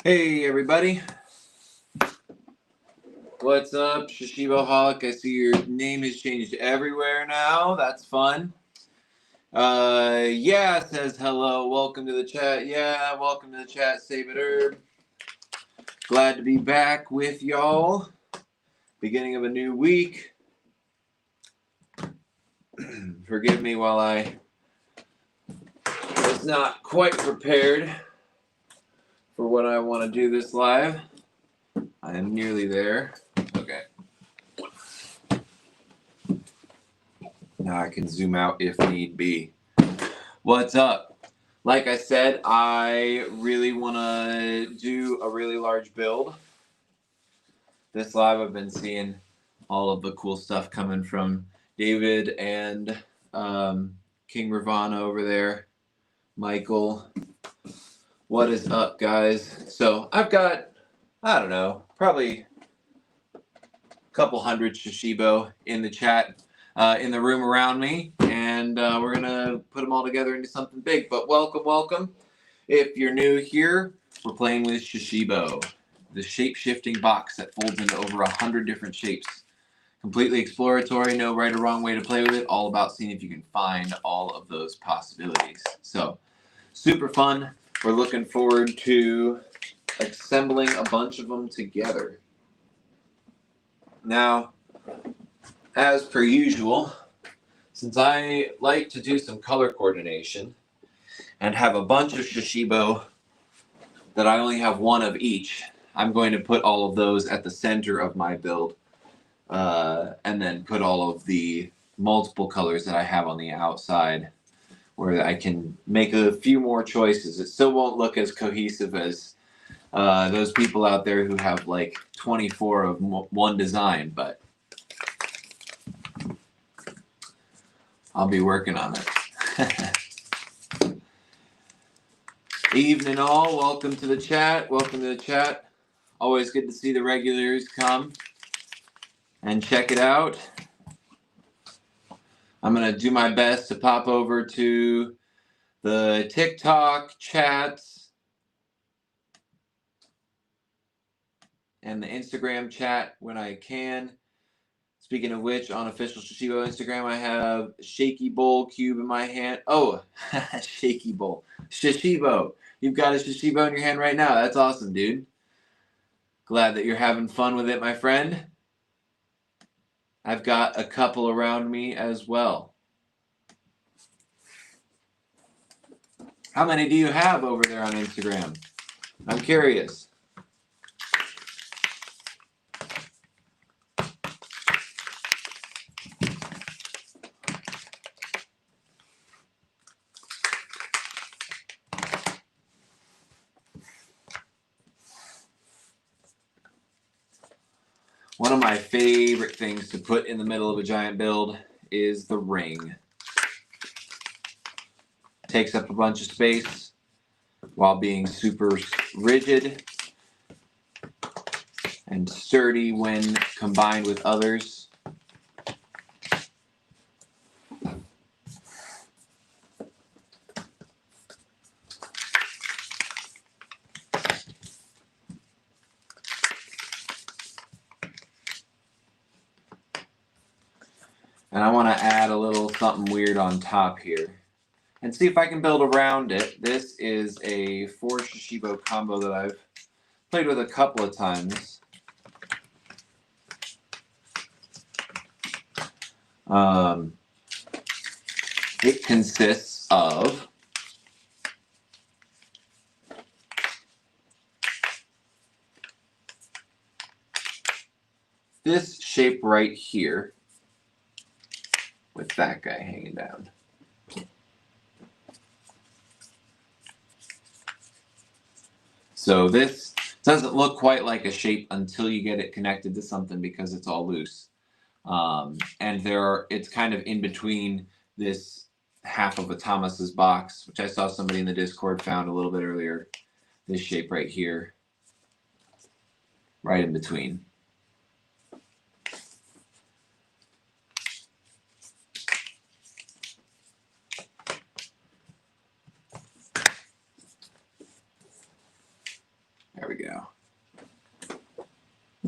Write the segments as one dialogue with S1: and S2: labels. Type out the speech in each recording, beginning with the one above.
S1: Hey everybody, what's up? Shashibo Holic. I see your name has changed everywhere now. That's fun. Yeah, says hello. Welcome to the chat. Yeah, welcome to the chat, Save It Herb. Glad to be back with y'all. Beginning of a new week. Forgive me while I was not quite prepared for what I want to do this live. I am nearly there. Okay. Now I can zoom out if need be. What's up? Like I said, I really want to do a really large build. This live, I've been seeing all of the cool stuff coming from David and King Ravana over there. Michael, what is up, guys? So I've got, I don't know, probably a couple hundred Shashibo in the chat, in the room around me, and we're gonna put them all together into something big. But welcome. If you're new here, we're playing with Shashibo, the shape-shifting box that folds into over 100 different shapes. Completely exploratory, no right or wrong way to play with it, all about seeing if you can find all of those possibilities. So, super fun. We're looking forward to assembling a bunch of them together. Now, as per usual, since I like to do some color coordination and have a bunch of Shashibo that I only have one of each, I'm going to put all of those at the center of my build, and then put all of the multiple colors that I have on the outside where I can make a few more choices. It still won't look as cohesive as those people out there who have like 24 of one design, but I'll be working on it. Evening all, welcome to the chat. Always good to see the regulars come and check it out. I'm going to do my best to pop over to the TikTok chats and the Instagram chat when I can. Speaking of which, on official Shashibo Instagram, I have Shaky Bowl Cube in my hand. Oh, Shaky Bowl. Shashibo. You've got a Shashibo in your hand right now. That's awesome, dude. Glad that you're having fun with it, my friend. I've got a couple around me as well. How many do you have over there on Instagram? I'm curious. One of my favorite things to put in the middle of a giant build is the ring. Takes up a bunch of space while being super rigid and sturdy when combined with others. And I want to add a little something weird on top here and see if I can build around it. This is a 4 Shashibo combo that I've played with a couple of times. It consists of this shape right here with that guy hanging down. So this doesn't look quite like a shape until you get it connected to something because it's all loose. And it's kind of in between this half of a Thomas's box, which I saw somebody in the Discord found a little bit earlier. This shape right here, right in between. There we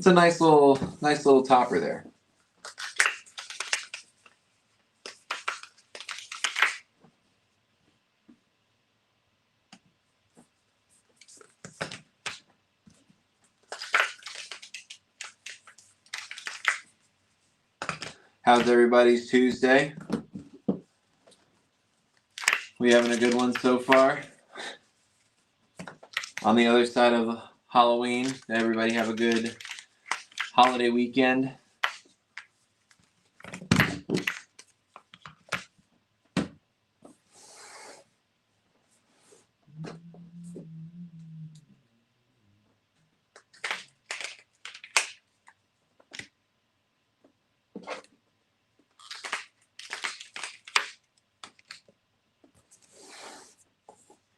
S1: It's a nice little topper there. How's everybody's Tuesday? We having a good one so far? On the other side of Halloween, everybody have a good holiday weekend?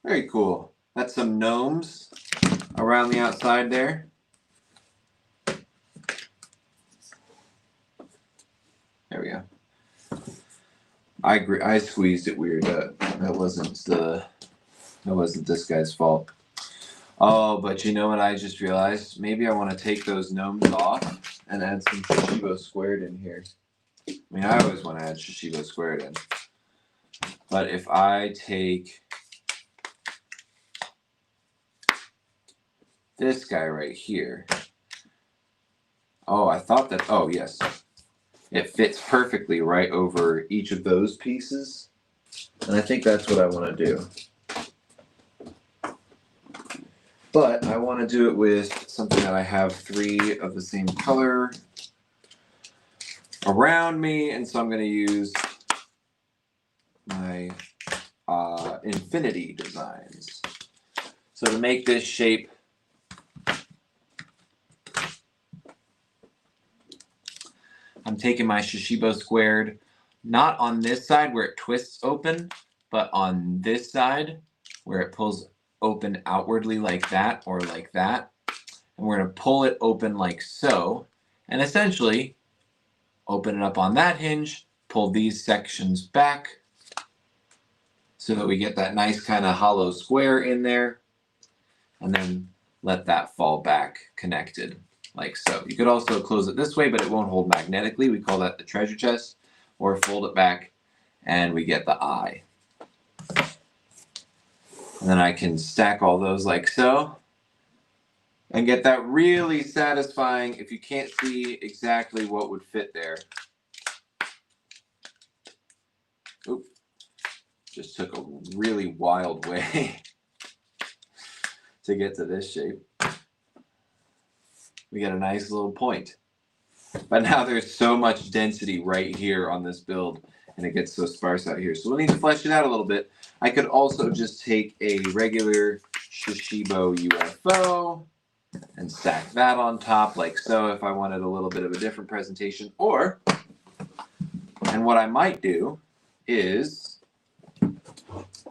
S1: Very cool. That's some gnomes around the outside there. There we go. I squeezed it weird. That wasn't this guy's fault. Oh, but you know what I just realized? Maybe I want to take those gnomes off and add some Shashibo squared in here. I mean, I always want to add Shashibo squared in. But if I take this guy right here. Oh, I thought that, oh yes. It fits perfectly right over each of those pieces. And I think that's what I want to do. But I want to do it with something that I have 3 of the same color around me. And so I'm going to use my Infinity Designs. So to make this shape, I'm taking my Shashibo squared, not on this side where it twists open, but on this side where it pulls open outwardly like that or like that. And we're going to pull it open like so, and essentially open it up on that hinge, pull these sections back so that we get that nice kind of hollow square in there, and then let that fall back connected like so. You could also close it this way, but it won't hold magnetically. We call that the treasure chest, or fold it back and we get the eye. And then I can stack all those like so and get that really satisfying, if you can't see exactly what would fit there. Oop, just took a really wild way to get to this shape. We get a nice little point. But now there's so much density right here on this build, and it gets so sparse out here. So we'll need to flesh it out a little bit. I could also just take a regular Shashibo UFO and stack that on top like so if I wanted a little bit of a different presentation. Or, and what I might do is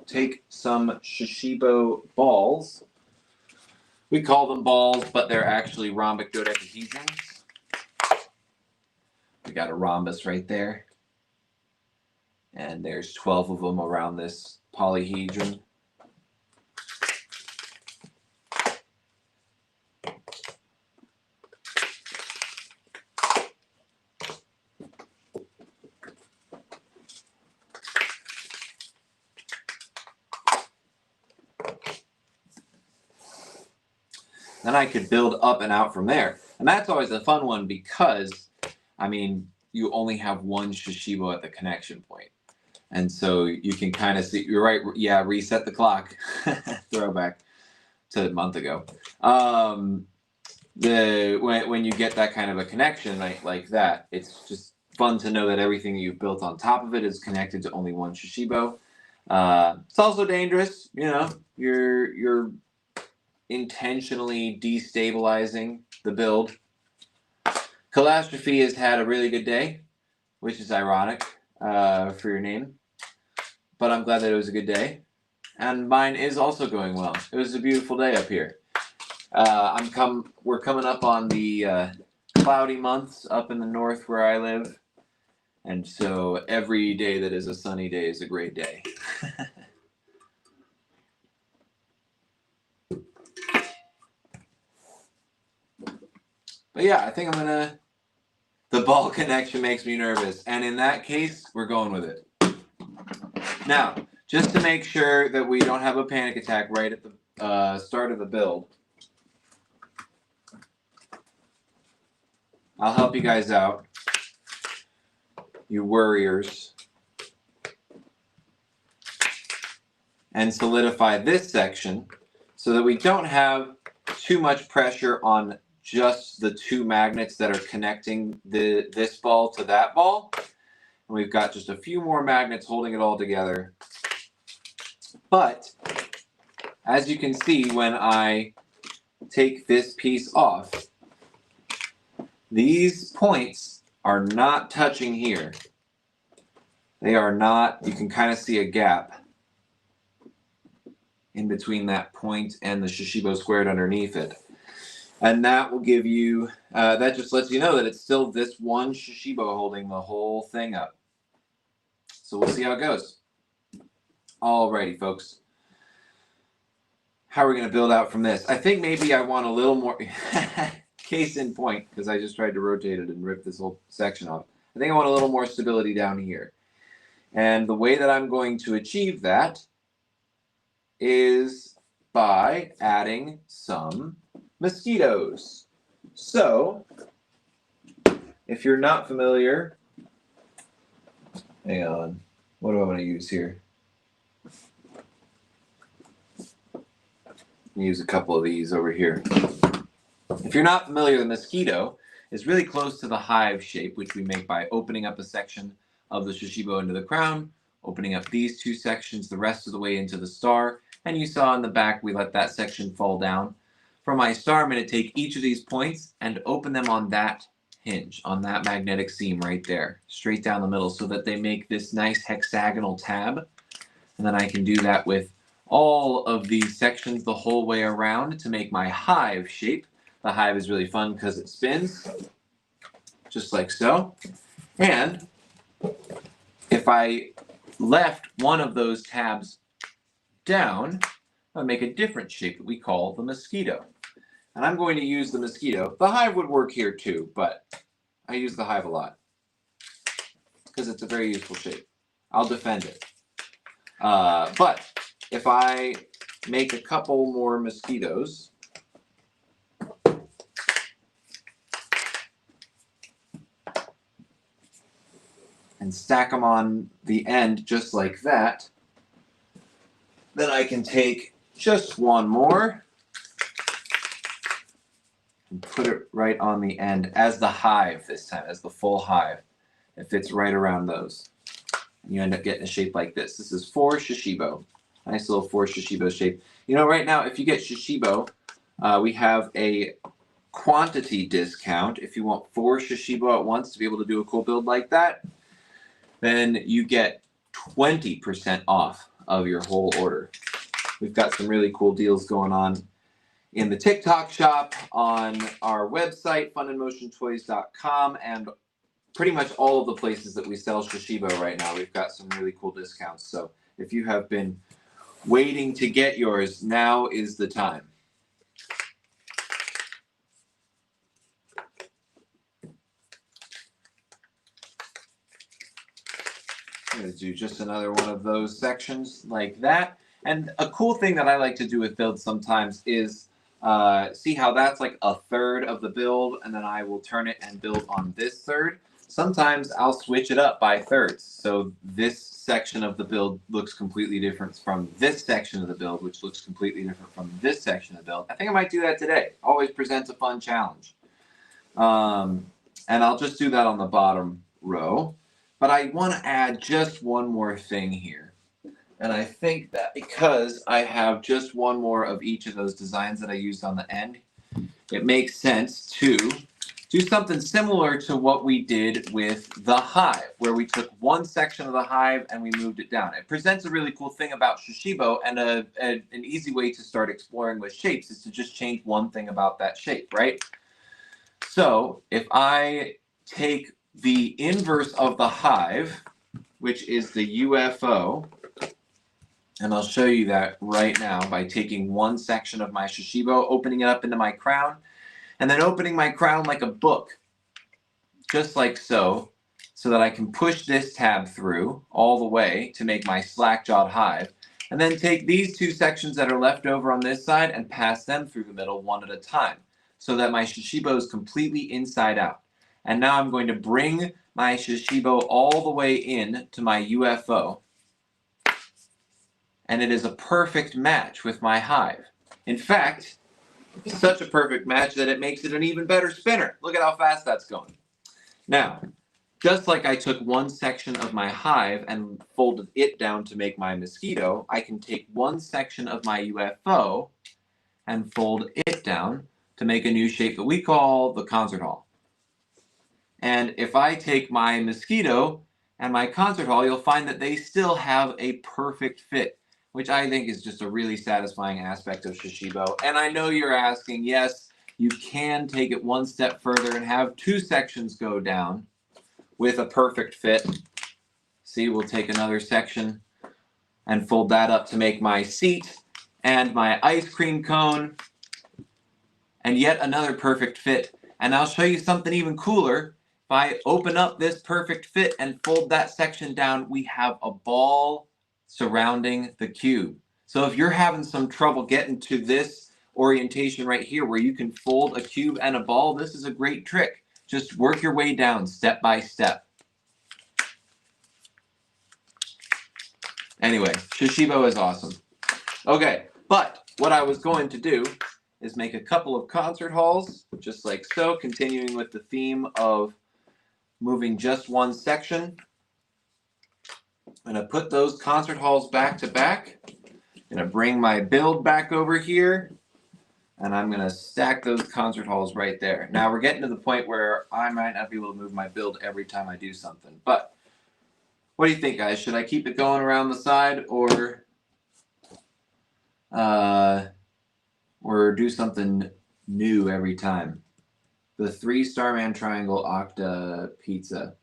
S1: take some Shashibo balls. We call them balls, but they're actually rhombic dodecahedrons. We got a rhombus right there. And there's 12 of them around this polyhedron. Then I could build up and out from there. And that's always a fun one because, I mean, you only have one Shashibo at the connection point. And so you can kind of see, you're right, yeah, reset the clock. Throwback to a month ago. When you get that kind of a connection like that, it's just fun to know that everything you've built on top of it is connected to only one Shashibo. It's also dangerous, you know, you're intentionally destabilizing the build. Catastrophe has had a really good day, which is ironic for your name, but I'm glad that it was a good day, and mine is also going well. It was a beautiful day up here. We're coming up on the cloudy months up in the north where I live, and so every day that is a sunny day is a great day. But yeah, I think I'm gonna, the ball connection makes me nervous. And in that case, we're going with it. Now, just to make sure that we don't have a panic attack right at the start of the build, I'll help you guys out, you worriers, and solidify this section so that we don't have too much pressure on just the two magnets that are connecting this ball to that ball. And we've got just a few more magnets holding it all together. But as you can see, when I take this piece off, these points are not touching here. They are not, you can kind of see a gap in between that point and the Shashibo squared underneath it. And that will give you, that just lets you know that it's still this one Shashibo holding the whole thing up. So we'll see how it goes. Alrighty, folks. How are we going to build out from this? I think maybe I want a little more, case in point, because I just tried to rotate it and rip this whole section off. I think I want a little more stability down here. And the way that I'm going to achieve that is by adding some mosquitoes. So, if you're not familiar, hang on, what do I want to use here? Use a couple of these over here. If you're not familiar, the mosquito is really close to the hive shape, which we make by opening up a section of the Shashibo into the crown, opening up these two sections the rest of the way into the star, and you saw in the back we let that section fall down. For my star, I'm going to take each of these points and open them on that hinge, on that magnetic seam right there, straight down the middle, so that they make this nice hexagonal tab. And then I can do that with all of these sections the whole way around to make my hive shape. The hive is really fun because it spins, just like so. And if I left one of those tabs down, I would make a different shape that we call the mosquito. And I'm going to use the mosquito. The hive would work here too, but I use the hive a lot because it's a very useful shape. I'll defend it. But if I make a couple more mosquitoes, and stack them on the end just like that, then I can take just one more and put it right on the end as the hive this time, as the full hive. It fits right around those. And you end up getting a shape like this. This is 4 Shashibo. Nice little 4 Shashibo shape. You know, right now, if you get Shashibo, we have a quantity discount. If you want 4 Shashibo at once to be able to do a cool build like that, then you get 20% off of your whole order. We've got some really cool deals going on in the TikTok shop, on our website, funandmotiontoys.com, and pretty much all of the places that we sell Shashibo right now. We've got some really cool discounts. So if you have been waiting to get yours, now is the time. I'm going to do just another one of those sections like that. And a cool thing that I like to do with builds sometimes is see how that's like a third of the build, and then I will turn it and build on this third. Sometimes I'll switch it up by thirds. So this section of the build looks completely different from this section of the build, which looks completely different from this section of the build. I think I might do that today. Always presents a fun challenge. And I'll just do that on the bottom row. But I want to add just one more thing here. And I think that because I have just one more of each of those designs that I used on the end, it makes sense to do something similar to what we did with the hive, where we took one section of the hive and we moved it down. It presents a really cool thing about Shashibo, and an easy way to start exploring with shapes is to just change one thing about that shape, right? So if I take the inverse of the hive, which is the UFO, and I'll show you that right now by taking one section of my Shashibo, opening it up into my crown, and then opening my crown like a book, just like so that I can push this tab through all the way to make my slack-jawed hive, and then take these two sections that are left over on this side and pass them through the middle one at a time, so that my Shashibo is completely inside out. And now I'm going to bring my Shashibo all the way in to my UFO, and it is a perfect match with my hive. In fact, it's such a perfect match that it makes it an even better spinner. Look at how fast that's going. Now, just like I took one section of my hive and folded it down to make my mosquito, I can take one section of my UFO and fold it down to make a new shape that we call the concert hall. And if I take my mosquito and my concert hall, you'll find that they still have a perfect fit, which I think is just a really satisfying aspect of Shashibo. And I know you're asking, yes, you can take it one step further and have two sections go down with a perfect fit. See, we'll take another section and fold that up to make my seat and my ice cream cone, and yet another perfect fit. And I'll show you something even cooler. If I open up this perfect fit and fold that section down, we have a ball surrounding the cube. So if you're having some trouble getting to this orientation right here where you can fold a cube and a ball, this is a great trick. Just work your way down step by step. Anyway, Shashibo is awesome. Okay, but what I was going to do is make a couple of concert halls, just like so, continuing with the theme of moving just one section. I'm going to put those concert halls back to back. I'm going to bring my build back over here, and I'm going to stack those concert halls right there. Now we're getting to the point where I might not be able to move my build every time I do something, but what do you think, guys? Should I keep it going around the side or do something new every time? The 3-star-man triangle octa pizza.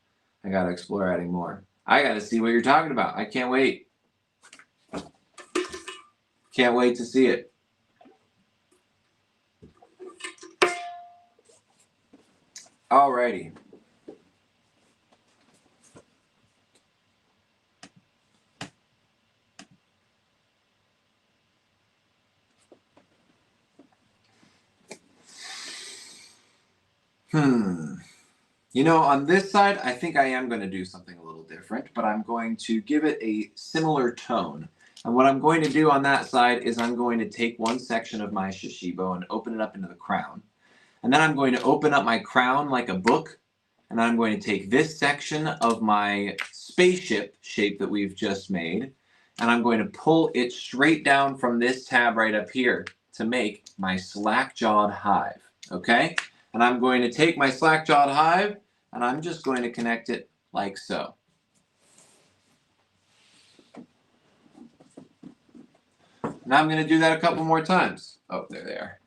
S1: I got to explore adding more. I got to see what you're talking about. I can't wait. Can't wait to see it. Alrighty. You know, on this side, I think I am going to do something a little different, but I'm going to give it a similar tone. And what I'm going to do on that side is I'm going to take one section of my Shashibo and open it up into the crown. And then I'm going to open up my crown like a book, and I'm going to take this section of my spaceship shape that we've just made, and I'm going to pull it straight down from this tab right up here to make my slack-jawed hive, okay? And I'm going to take my slack-jawed hive, and I'm just going to connect it like so. Now I'm going to do that a couple more times. Oh, there they are.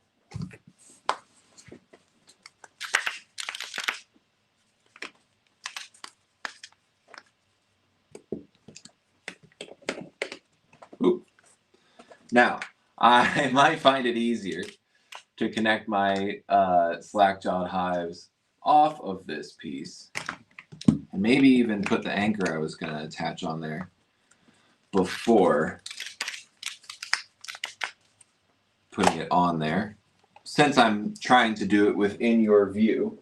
S1: Oop. Now, I might find it easier to connect my slack-jawed hives off of this piece, and maybe even put the anchor I was going to attach on there before putting it on there, since I'm trying to do it within your view.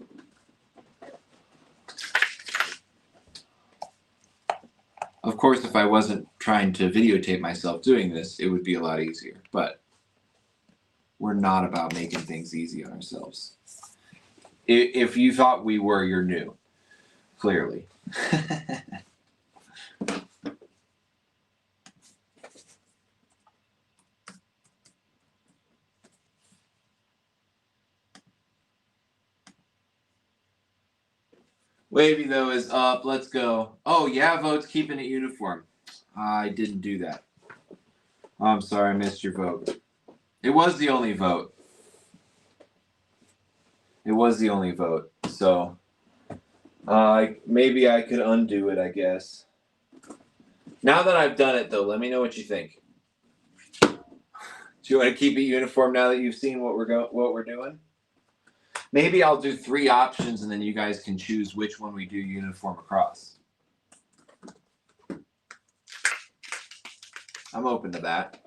S1: Of course, if I wasn't trying to videotape myself doing this, it would be a lot easier, but we're not about making things easy on ourselves. If you thought we were, you're new, clearly. Wavy, though, is up. Let's go. Oh, yeah, vote's keeping it uniform. I didn't do that. I'm sorry, I missed your vote. It was the only vote. It was the only vote. So maybe I could undo it, I guess. Now that I've done it, though, let me know what you think. Do you want to keep it uniform now that you've seen what we're doing? Maybe I'll do 3 options and then you guys can choose which one we do uniform across. I'm open to that.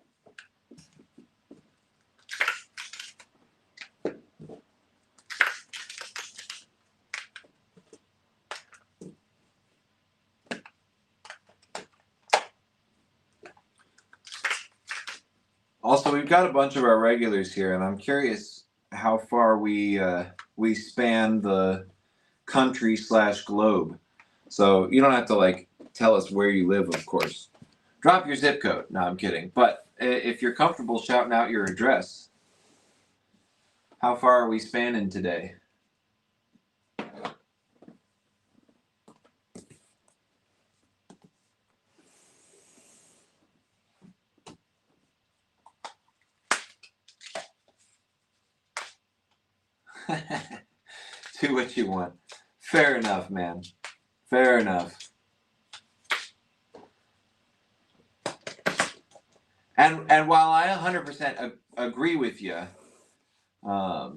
S1: Also, we've got a bunch of our regulars here, and I'm curious how far we span the country/globe. So you don't have to like tell us where you live, of course. Drop your zip code. No, I'm kidding. But if you're comfortable shouting out your address, how far are we spanning today? Do what you want. Fair enough, man. Fair enough. And while I 100% agree with you, I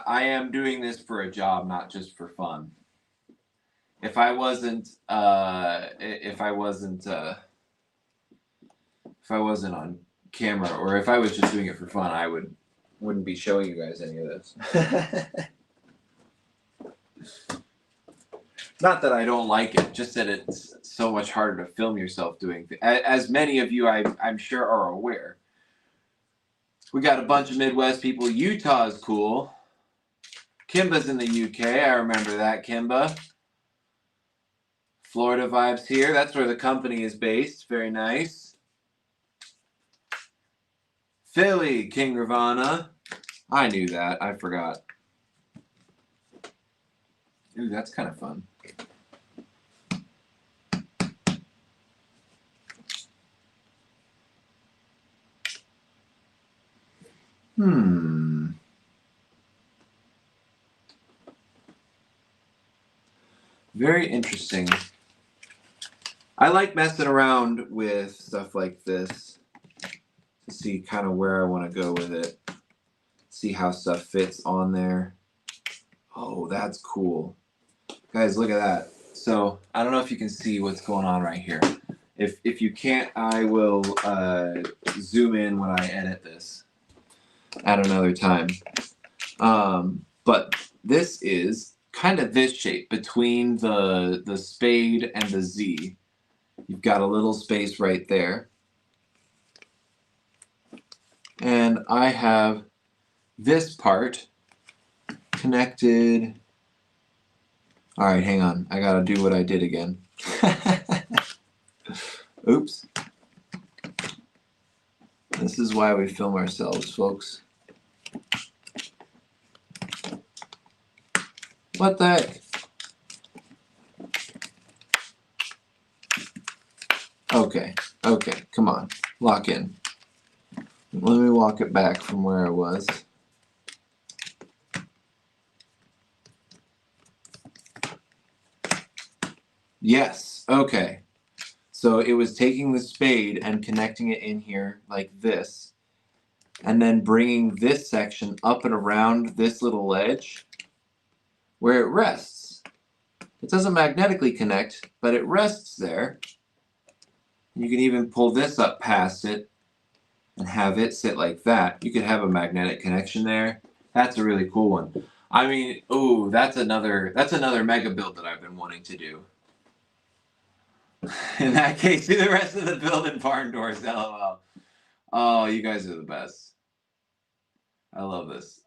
S1: am doing this for a job, not just for fun. If I wasn't on camera, or if I was just doing it for fun, I wouldn't be showing you guys any of this. Not that I don't like it, just that it's so much harder to film yourself doing things. As many of you, I'm sure, are aware. We got a bunch of Midwest people. Utah is cool. Kimba's in the UK. I remember that, Kimba. Florida vibes here. That's where the company is based. Very nice. Philly, King Ravana. I knew that. I forgot. Ooh, that's kind of fun. Very interesting. I like messing around with stuff like this to see kind of where I want to go with it. See how stuff fits on there. Oh, that's cool. Guys, look at that. So, I don't know if you can see what's going on right here. If you can't, I will zoom in when I edit this at another time. But this is kind of this shape between the spade and the Z. You've got a little space right there. And I have this part connected. All right, hang on. I gotta do what I did again. Oops. This is why we film ourselves, folks. What the heck? Okay, come on. Lock in. Let me walk it back from where I was. Yes, okay. So it was taking the spade and connecting it in here like this, and then bringing this section up and around this little ledge where it rests. It doesn't magnetically connect, but it rests there. You can even pull this up past it and have it sit like that. You could have a magnetic connection there. That's a really cool one. I mean, ooh, that's another mega build that I've been wanting to do. In that case, do the rest of the build in barn doors, LOL. Oh, you guys are the best. I love this.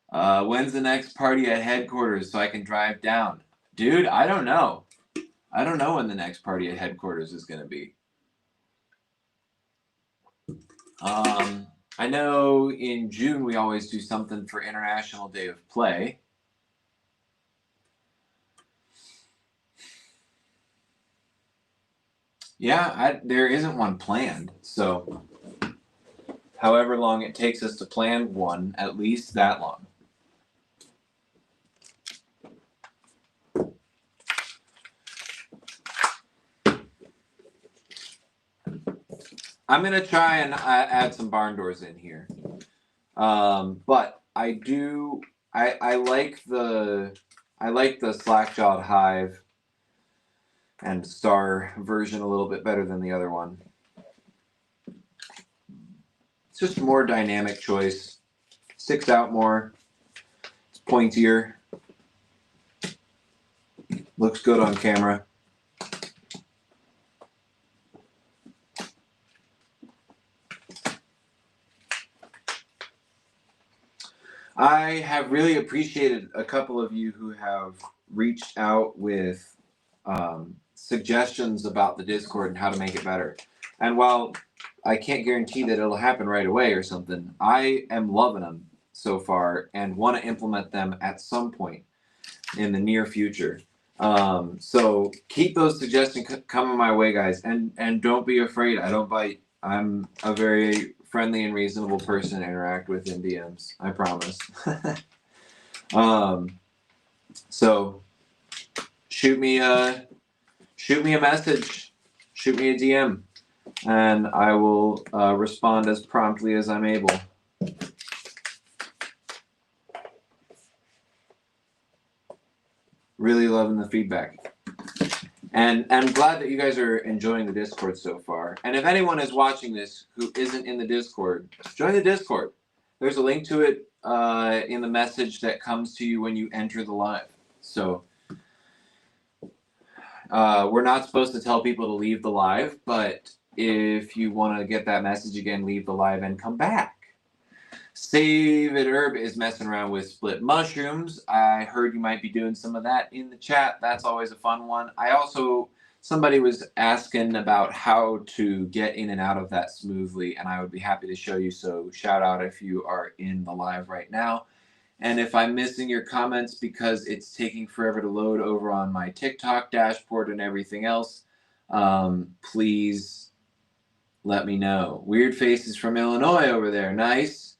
S1: When's the next party at headquarters so I can drive down? Dude, I don't know. I don't know when the next party at headquarters is going to be. I know in June we always do something for International Day of Play. Yeah, there isn't one planned, so however long it takes us to plan one, at least that long. I'm going to try and add some barn doors in here. But I like the slack-jawed hive and star version a little bit better than the other one. It's just a more dynamic choice. Sticks out more. It's pointier. Looks good on camera. I have really appreciated a couple of you who have reached out with suggestions about the Discord and how to make it better. And while I can't guarantee that it'll happen right away or something, I am loving them so far and want to implement them at some point in the near future. So keep those suggestions coming my way, guys, and don't be afraid. I don't bite. I'm a very friendly and reasonable person to interact with in DMs. I promise. So shoot me a message, shoot me a DM, and I will respond as promptly as I'm able. Really loving the feedback. And I'm glad that you guys are enjoying the Discord so far. And if anyone is watching this who isn't in the Discord, join the Discord. There's a link to it in the message that comes to you when you enter the live. So we're not supposed to tell people to leave the live, but if you want to get that message again, leave the live and come back. Save It Herb is messing around with split mushrooms. I heard you might be doing some of that in the chat. That's always a fun one. Somebody was asking about how to get in and out of that smoothly, and I would be happy to show you. So shout out if you are in the live right now. And if I'm missing your comments because it's taking forever to load over on my TikTok dashboard and everything else, please let me know. Weird Faces from Illinois over there. Nice.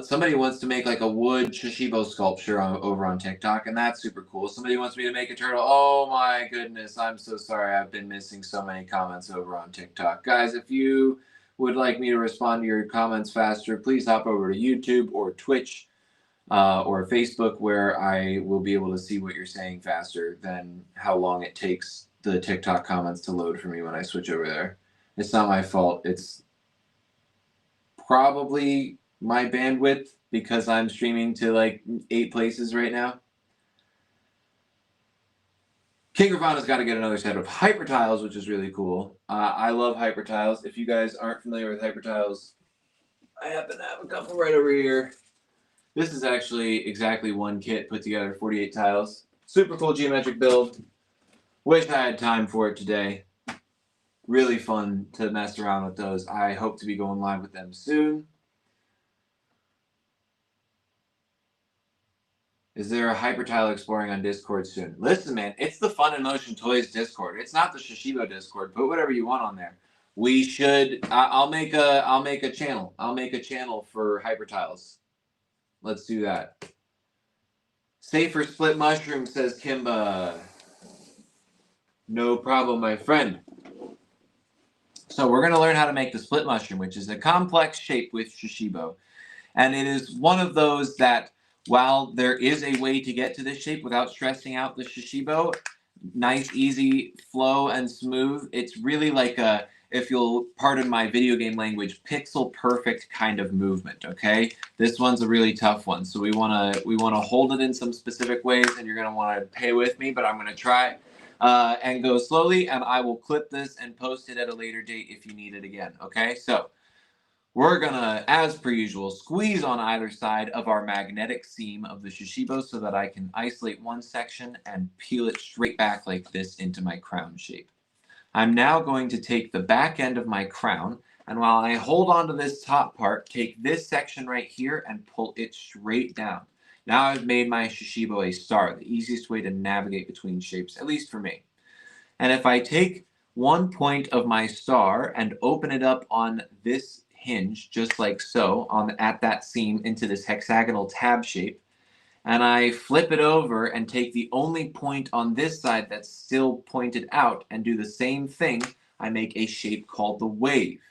S1: Somebody wants to make like a wood Shashibo sculpture over on TikTok, and that's super cool. Somebody wants me to make a turtle. Oh my goodness, I'm so sorry. I've been missing so many comments over on TikTok. Guys, if you would like me to respond to your comments faster, please hop over to YouTube or Twitch or Facebook, where I will be able to see what you're saying faster than how long it takes the TikTok comments to load for me when I switch over there. It's not my fault. It's probably my bandwidth because I'm streaming to like 8 places right now. King Gravana's got to get another set of hyper tiles, which is really cool. I love hyper tiles. If you guys aren't familiar with hyper tiles, I happen to have a couple right over here. This is actually exactly one kit put together, 48 tiles. Super cool geometric build. Wish I had time for it today. Really fun to mess around with those. I hope to be going live with them soon. Is there a hyper tile exploring on Discord soon? Listen, man, it's the Fun and Motion Toys Discord. It's not the Shashibo Discord. Put whatever you want on there. We should. I'll make a channel. I'll make a channel for hyper tiles. Let's do that. Safer split mushroom, says Kimba. No problem, my friend. So we're gonna learn how to make the split mushroom, which is a complex shape with Shashibo, and it is one of those that, while there is a way to get to this shape without stressing out the Shashibo, nice, easy flow and smooth, it's really like a, if you'll pardon my video game language, pixel perfect kind of movement, okay? This one's a really tough one, so we wanna hold it in some specific ways, and you're gonna wanna pay with me, but I'm gonna try and go slowly, and I will clip this and post it at a later date if you need it again, okay? So we're gonna, as per usual, squeeze on either side of our magnetic seam of the Shashibo so that I can isolate one section and peel it straight back like this into my crown shape. I'm now going to take the back end of my crown, and while I hold on to this top part, take this section right here and pull it straight down. Now I've made my Shashibo a star, the easiest way to navigate between shapes, at least for me. And if I take one point of my star and open it up on this hinge, just like so, at that seam into this hexagonal tab shape, and I flip it over and take the only point on this side that's still pointed out and do the same thing, I make a shape called the wave.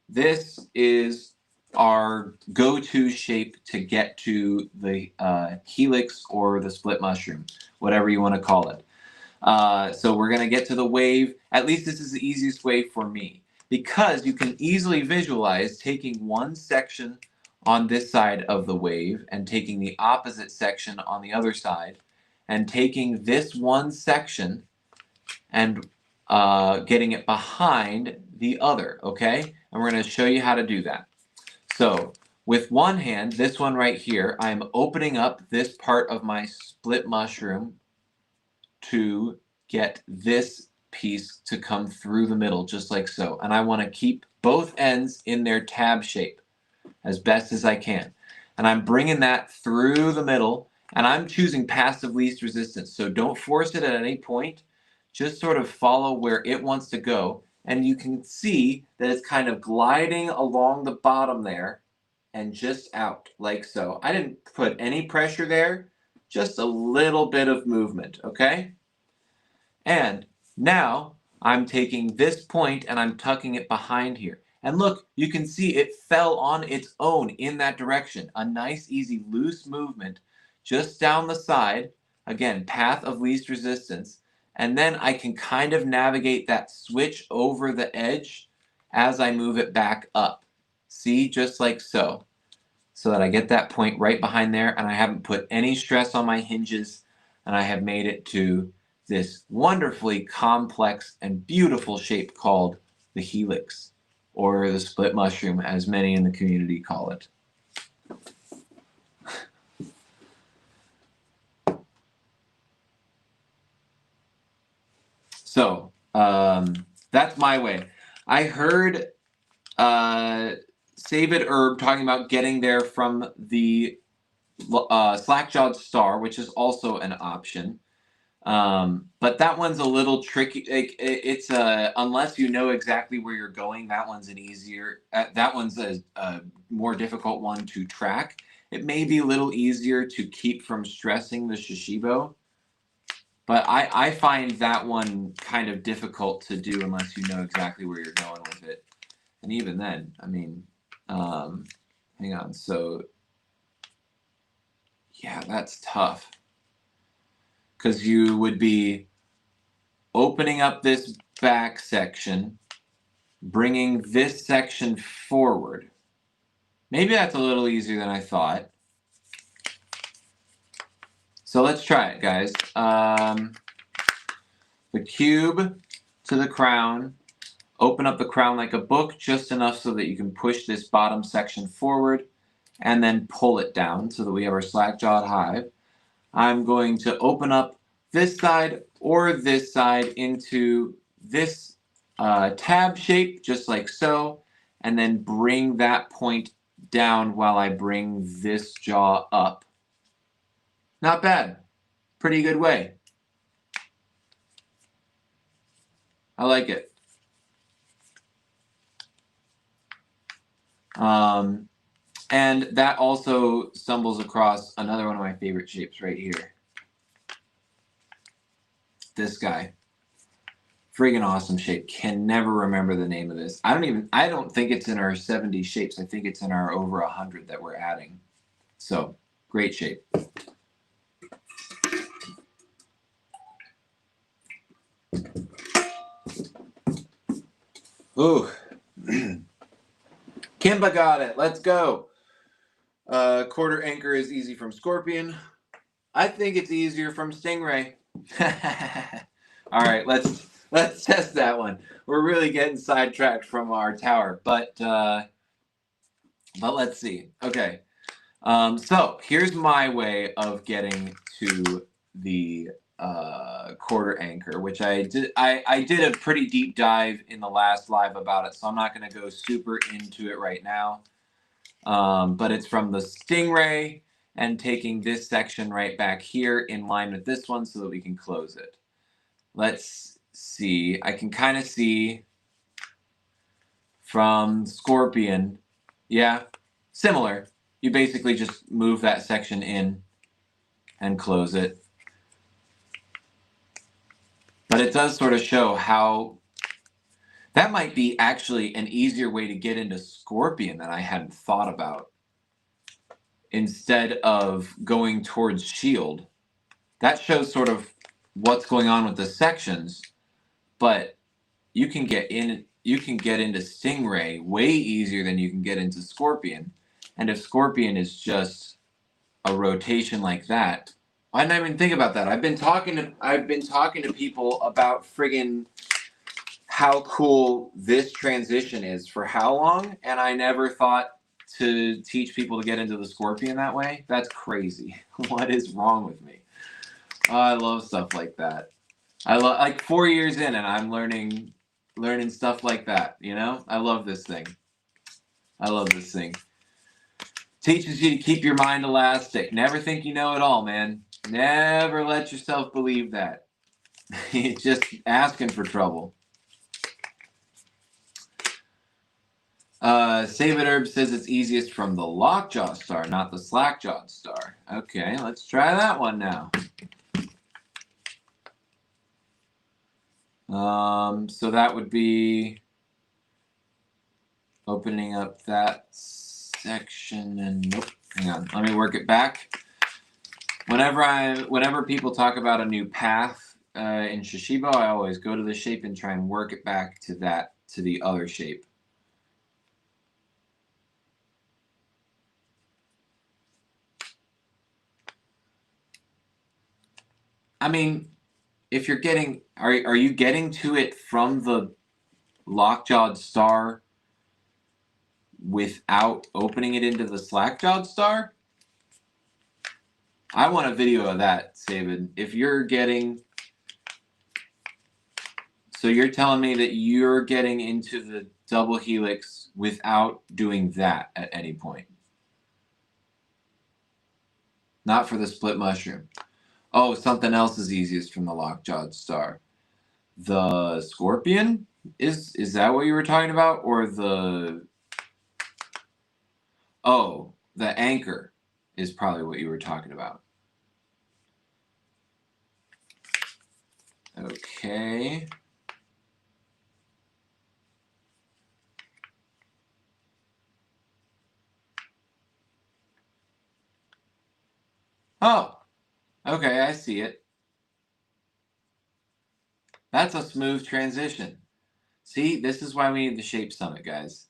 S1: This is our go-to shape to get to the helix or the split mushroom, whatever you want to call it. So we're going to get to the wave. At least this is the easiest way for me, because you can easily visualize taking one section on this side of the wave and taking the opposite section on the other side, and taking this one section and getting it behind the other, okay? And we're going to show you how to do that. So with one hand, this one right here, I'm opening up this part of my split mushroom to get this piece to come through the middle, just like so. And I want to keep both ends in their tab shape as best as I can. And I'm bringing that through the middle, and I'm choosing passive least resistance. So don't force it at any point. Just sort of follow where it wants to go. And you can see that it's kind of gliding along the bottom there and just out, like so. I didn't put any pressure there, just a little bit of movement, okay? And now I'm taking this point and I'm tucking it behind here. And look, you can see it fell on its own in that direction. A nice, easy, loose movement just down the side. Again, path of least resistance. And then I can kind of navigate that switch over the edge as I move it back up. See, just like so. So that I get that point right behind there, and I haven't put any stress on my hinges, and I have made it to this wonderfully complex and beautiful shape called the helix, or the split mushroom, as many in the community call it. So that's my way. I heard Savid Herb talking about getting there from the slack-jawed star, which is also an option. But that one's a little tricky. It's unless you know exactly where you're going, that one's an easier. That one's a more difficult one to track. It may be a little easier to keep from stressing the Shashibo, but I find that one kind of difficult to do unless you know exactly where you're going with it. And even then, I mean, hang on. So yeah, that's tough. Because you would be opening up this back section, bringing this section forward. Maybe that's a little easier than I thought. So let's try it, guys. The cube to the crown. Open up the crown like a book, just enough so that you can push this bottom section forward, and then pull it down so that we have our slack-jawed hive. I'm going to open up this side or this side into this tab shape, just like so, and then bring that point down while I bring this jaw up. Not bad. Pretty good way. I like it. And that also stumbles across another one of my favorite shapes right here. This guy. Friggin' awesome shape. Can never remember the name of this. I don't think it's in our 70 shapes. I think it's in our over 100 that we're adding. So, great shape. Ooh. Kimba got it. Let's go. Quarter anchor is easy from Scorpion. I think it's easier from Stingray. All right, let's test that one. We're really getting sidetracked from our tower, but let's see. Okay, so here's my way of getting to the quarter anchor, which I did. I did a pretty deep dive in the last live about it, so I'm not going to go super into it right now. But it's from the Stingray and taking this section right back here in line with this one so that we can close it. Let's see. I can kind of see from Scorpion. Yeah, similar. You basically just move that section in and close it. But it does sort of show how That might be actually an easier way to get into Scorpion that I hadn't thought about. Instead of going towards Shield. That shows sort of what's going on with the sections, but you can get into Stingray way easier than you can get into Scorpion. And if Scorpion is just a rotation like that, I didn't even think about that. I've been talking to people about friggin' how cool this transition is for how long, and I never thought to teach people to get into the Scorpion that way. That's crazy. What is wrong with me? Oh, I love stuff like that. I love, like, 4 years in and I'm learning stuff like that, you know? I love this thing. I love this thing. Teaches you to keep your mind elastic. Never think you know it all, man. Never let yourself believe that. It's just asking for trouble. Save It Herb says it's easiest from the Lockjaw Star, not the Slackjawed Star. Okay, let's try that one now. So that would be opening up that section and nope, hang on, let me work it back. Whenever people talk about a new path in Shashibo, I always go to the shape and try and work it back to the other shape. I mean, if you're getting, are you getting to it from the Lockjawed Star without opening it into the Slackjawed Star? I want a video of that, Sabin. If you're getting, so you're telling me that you're getting into the double helix without doing that at any point? Not for the split mushroom. Oh, something else is easiest from the Lockjawed Star. The Scorpion? Is that what you were talking about? Or the... Oh, the Anchor is probably what you were talking about. Okay. Oh, okay, I see it. That's a smooth transition. See, this is why we need the Shape Summit, guys.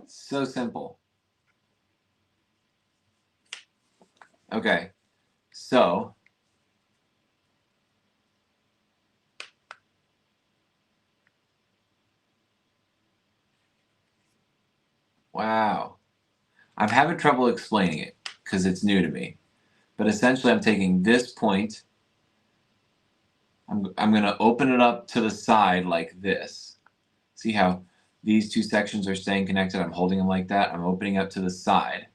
S1: So simple. Okay, so wow. I'm having trouble explaining it because it's new to me. But essentially I'm taking this point, I'm going to open it up to the side like this. See how these two sections are staying connected? I'm holding them like that. I'm opening up to the side.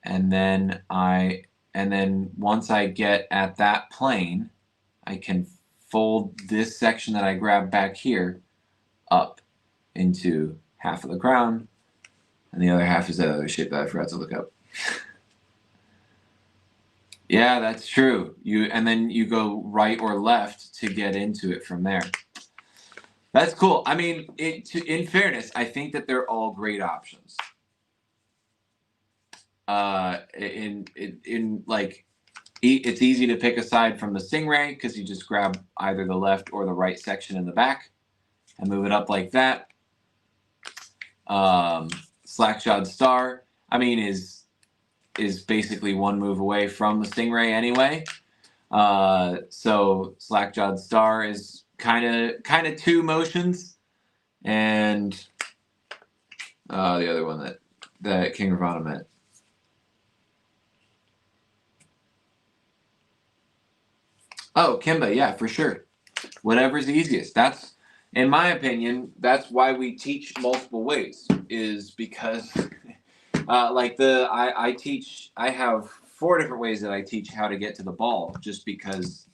S1: And then once I get at that plane, I can fold this section that I grabbed back here up into half of the crown, and the other half is that other shape that I forgot to look up. Yeah, that's true. And then you go right or left to get into it from there. That's cool. I mean, in fairness, I think that they're all great options. Like, it's easy to pick a side from the Stingray because you just grab either the left or the right section in the back and move it up like that. Slackjawed Star, I mean, is basically one move away from the Stingray anyway. So Slackjawed Star is kind of two motions, and the other one that King Ravana meant. Oh, Kimba, yeah, for sure. Whatever's easiest. That's, in my opinion, that's why we teach multiple ways, is because I have 4 different ways that I teach how to get to the ball, just because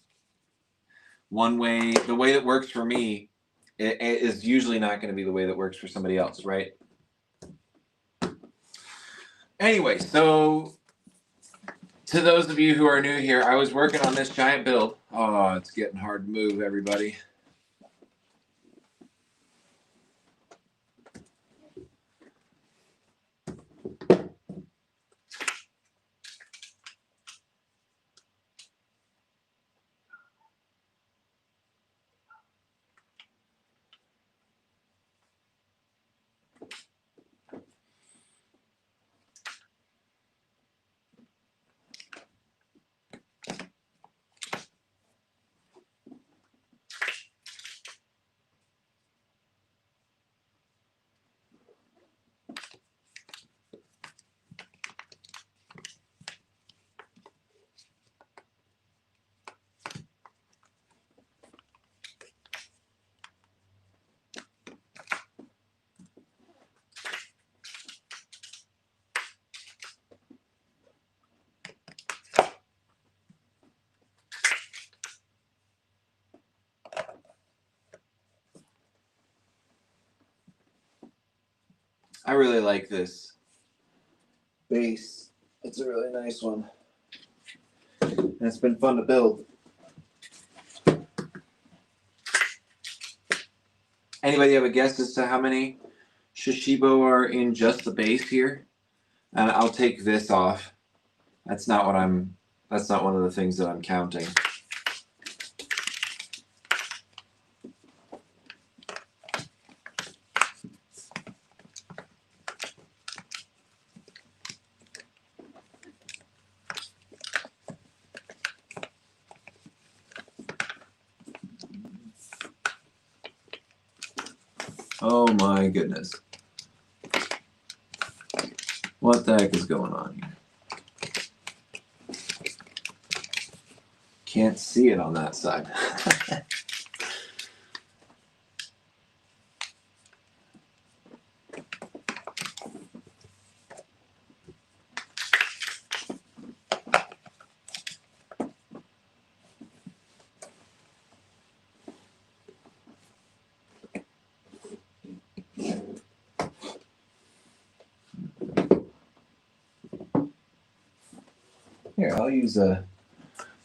S1: one way, the way that works for me, it is usually not going to be the way that works for somebody else, right? Anyway, so to those of you who are new here, I was working on this giant build. Oh, it's getting hard to move, everybody. I really like this base. It's a really nice one. And it's been fun to build. Anybody have a guess as to how many Shashibo are in just the base here? And I'll take this off. That's not one of the things that I'm counting. Oh my goodness. What the heck is going on here? Can't see it on that side. Here, I'll use a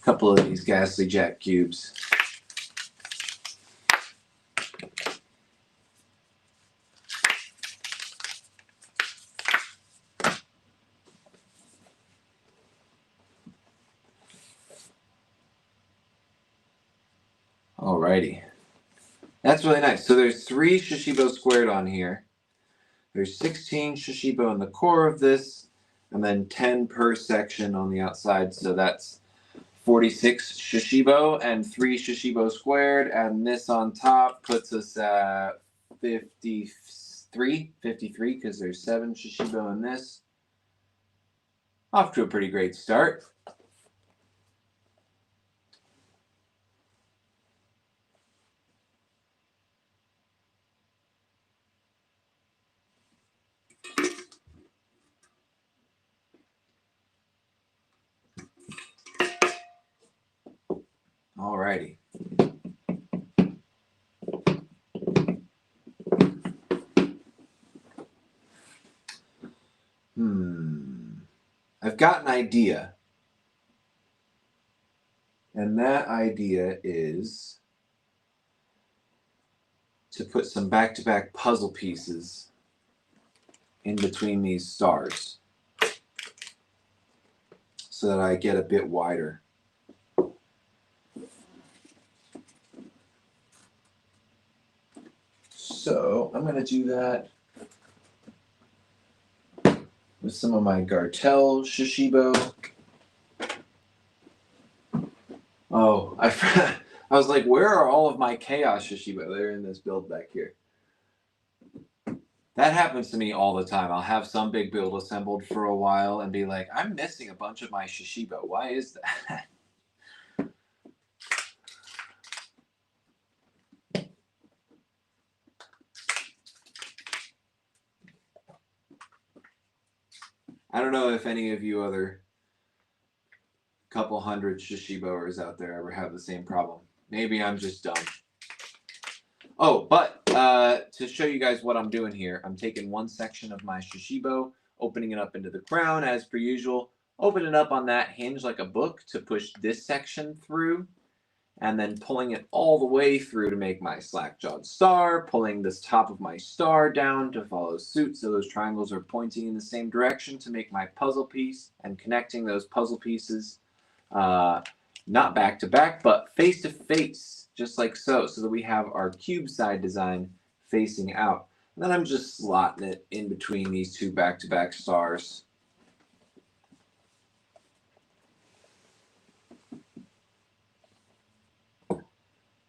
S1: couple of these Ghastly Jack cubes. Alrighty. That's really nice. So there's 3 Shashibo squared on here. There's 16 Shashibo in the core of this, and then 10 per section on the outside. So that's 46 Shashibo and 3 Shashibo squared. And this on top puts us at 53 because there's 7 Shashibo in this. Off to a pretty great start. Alrighty. I've got an idea. And that idea is to put some back-to-back puzzle pieces in between these stars so that I get a bit wider. So I'm going to do that with some of my Gartel Shashibo. Oh, I was like, where are all of my Chaos Shashibo? They're in this build back here. That happens to me all the time. I'll have some big build assembled for a while and be like, I'm missing a bunch of my Shashibo. Why is that? I don't know if any of you other couple hundred Shashiboers out there ever have the same problem. Maybe I'm just dumb. Oh, but to show you guys what I'm doing here, I'm taking one section of my Shashibo, opening it up into the crown as per usual, open it up on that hinge like a book to push this section through, and then pulling it all the way through to make my slack-jawed star, pulling this top of my star down to follow suit so those triangles are pointing in the same direction to make my puzzle piece, and connecting those puzzle pieces not back to back, but face to face, just like so that we have our cube side design facing out. And then I'm just slotting it in between these two back-to-back stars.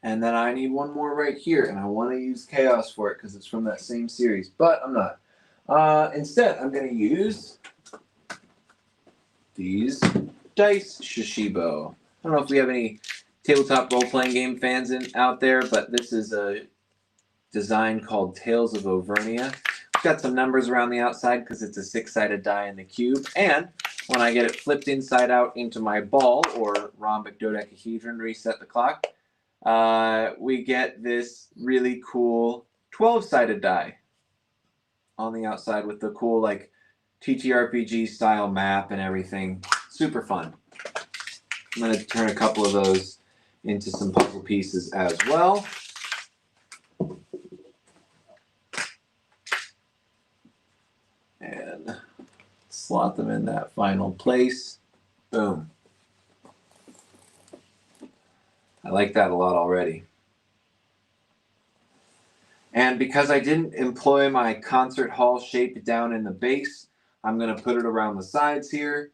S1: And then I need one more right here, and I want to use Chaos for it because it's from that same series, but I'm not. Instead, I'm going to use these dice Shashibo. I don't know if we have any tabletop role-playing game fans out there, but this is a design called Tales of Auvernia. It's got some numbers around the outside because it's a 6-sided die in the cube, and when I get it flipped inside out into my ball, or rhombic dodecahedron, reset the clock, we get this really cool 12-sided die on the outside with the cool like TTRPG style map and everything. Super fun. I'm going to turn a couple of those into some puzzle pieces as well. And slot them in that final place. Boom. I like that a lot already. And because I didn't employ my concert hall shape down in the base, I'm going to put it around the sides here.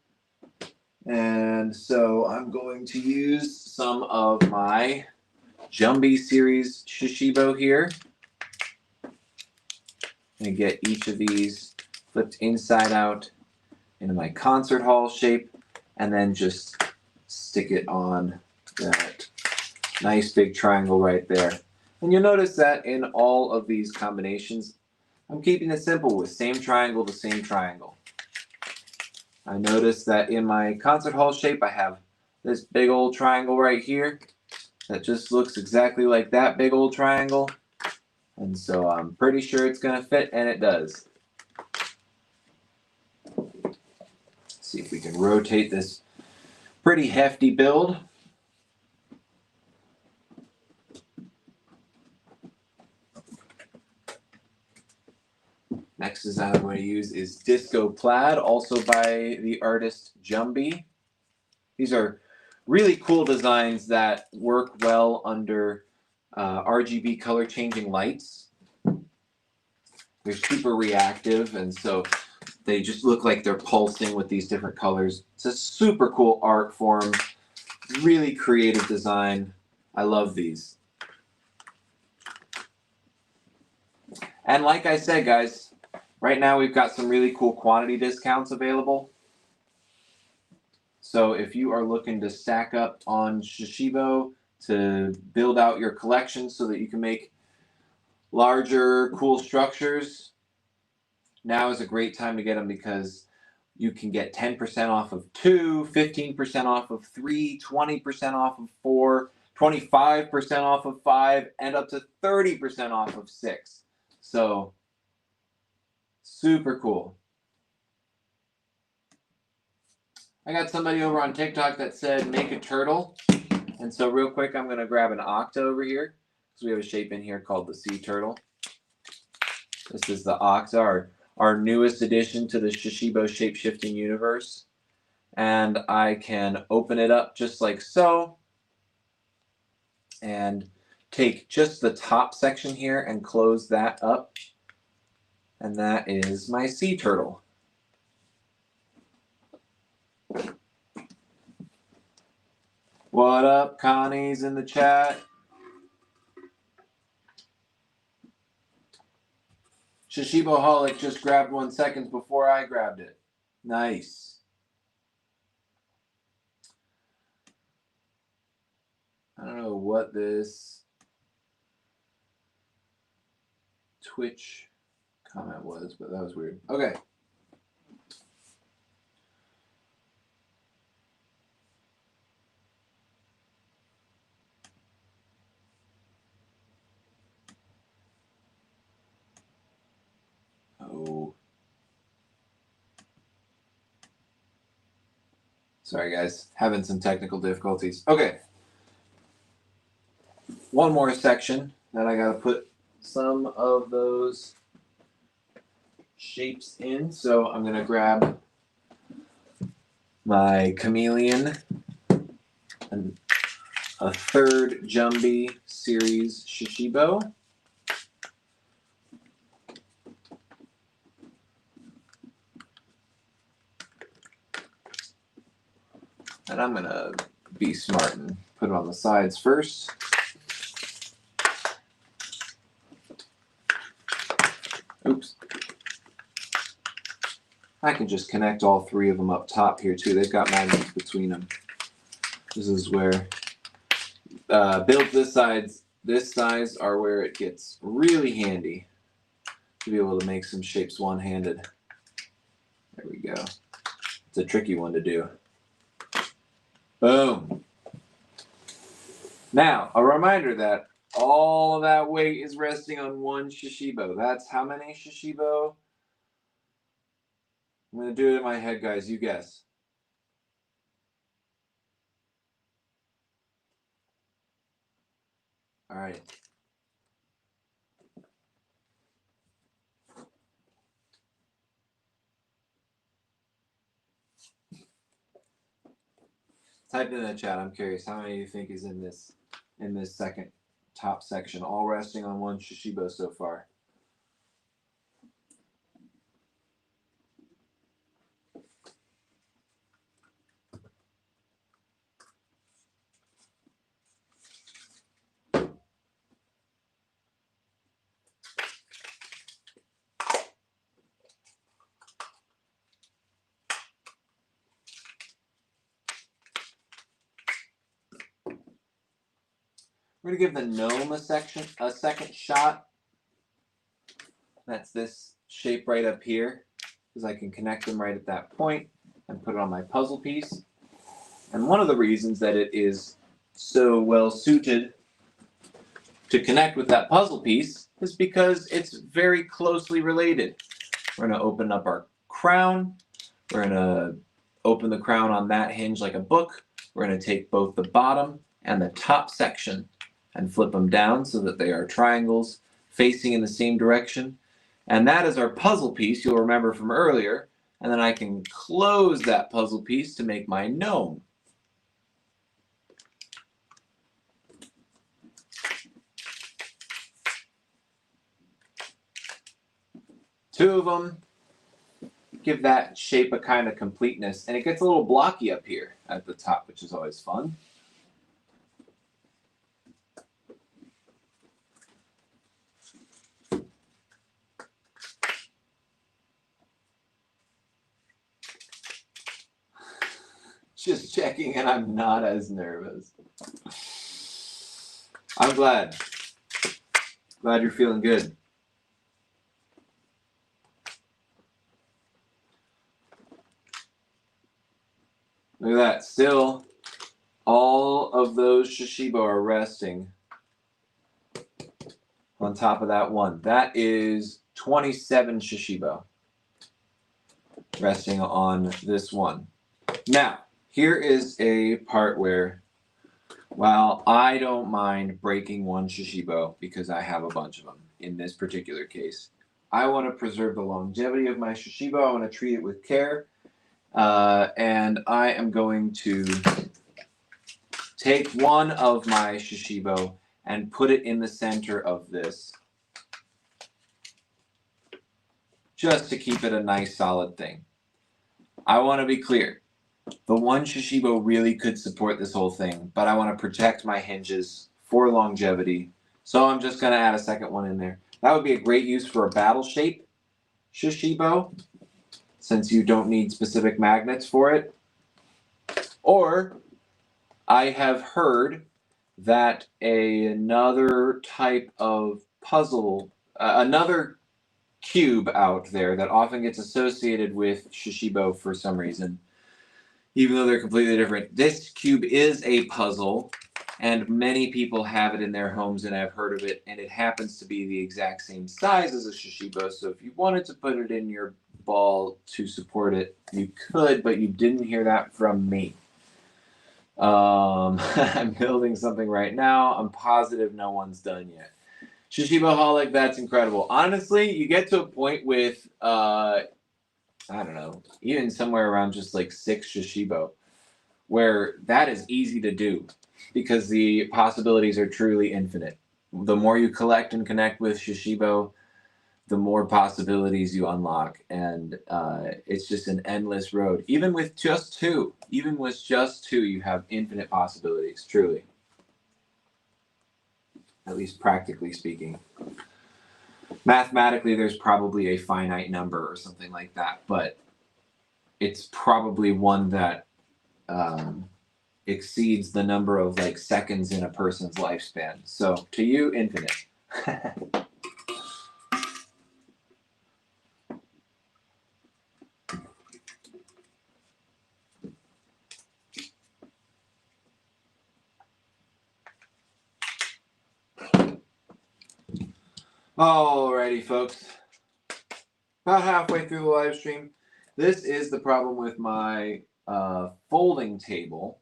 S1: And so I'm going to use some of my Jumbie series Shashibo here. And get each of these flipped inside out into my concert hall shape, and then just stick it on that nice big triangle right there. And you'll notice that in all of these combinations, I'm keeping it simple with same triangle to same triangle. I notice that in my concert hall shape, I have this big old triangle right here that just looks exactly like that big old triangle. And so I'm pretty sure it's going to fit, and it does. Let's see if we can rotate this pretty hefty build. Next design I'm going to use is Disco Plaid, also by the artist Jumbie. These are really cool designs that work well under RGB color changing lights. They're super reactive, and so they just look like they're pulsing with these different colors. It's a super cool art form, really creative design. I love these. And like I said, guys, right now we've got some really cool quantity discounts available. So if you are looking to stack up on Shashibo to build out your collection so that you can make larger, cool structures, now is a great time to get them because you can get 10% off of 2, 15% off of 3, 20% off of 4, 25% off of 5, and up to 30% off of 6. So, super cool. I got somebody over on TikTok that said make a turtle. And so real quick, I'm going to grab an octa over here because we have a shape in here called the sea turtle. This is the octa, our newest addition to the Shashibo shape-shifting universe. And I can open it up just like so and take just the top section here and close that up. And that is my sea turtle. What up, Connie's in the chat? Shashiboholic just grabbed 1 second before I grabbed it. Nice. I don't know what this Twitch comment was, but that was weird. Okay. Oh. Sorry, guys. Having some technical difficulties. Okay. One more section that I got to put some of those shapes in. So I'm going to grab my chameleon and a third Jumby series Shashibo. And I'm going to be smart and put it on the sides first. Oops. I can just connect all three of them up top here too. They've got magnets between them. This is where builds this size are where it gets really handy to be able to make some shapes one-handed. There we go. It's a tricky one to do. Boom. Now, a reminder that all of that weight is resting on one Shashibo. That's how many Shashibo? I'm going to do it in my head, guys. You guess. All right. Type in the chat. I'm curious. How many of you think is in this second top section, all resting on one Shashibo so far? We're going to give the gnome a second shot. That's this shape right up here, because I can connect them right at that point and put it on my puzzle piece. And one of the reasons that it is so well suited to connect with that puzzle piece is because it's very closely related. We're going to open up our crown. We're going to open the crown on that hinge like a book. We're going to take both the bottom and the top section and flip them down so that they are triangles facing in the same direction. And that is our puzzle piece, you'll remember from earlier. And then I can close that puzzle piece to make my gnome. Two of them give that shape a kind of completeness. And it gets a little blocky up here at the top, which is always fun. Just checking, and I'm not as nervous. I'm glad. Glad you're feeling good. Look at that. Still, all of those Shashibo are resting on top of that one. That is 27 Shashibo resting on this one. Now, here is a part where, while I don't mind breaking one Shashibo because I have a bunch of them in this particular case, I want to preserve the longevity of my Shashibo. I want to treat it with care. And I am going to take one of my Shashibo and put it in the center of this, just to keep it a nice solid thing. I want to be clear. The one Shashibo really could support this whole thing, but I want to protect my hinges for longevity. So I'm just going to add a second one in there. That would be a great use for a battle shape Shashibo, since you don't need specific magnets for it. Or I have heard that another type of puzzle, another cube out there that often gets associated with Shashibo for some reason, even though they're completely different. This cube is a puzzle, and many people have it in their homes, and I've heard of it, and it happens to be the exact same size as a Shashibo, so if you wanted to put it in your ball to support it, you could, but you didn't hear that from me. I'm building something right now. I'm positive no one's done yet. Shashibo-holic, that's incredible. Honestly, you get to a point with, I don't know, even somewhere around just like 6 Shashibo, where that is easy to do because the possibilities are truly infinite. The more you collect and connect with Shashibo, the more possibilities you unlock, and it's just an endless road. Even with just 2, you have infinite possibilities, truly. At least practically speaking. Mathematically, there's probably a finite number or something like that, but it's probably one that exceeds the number of like seconds in a person's lifespan. So to you, infinite. Alrighty, folks. About halfway through the live stream. This is the problem with my folding table,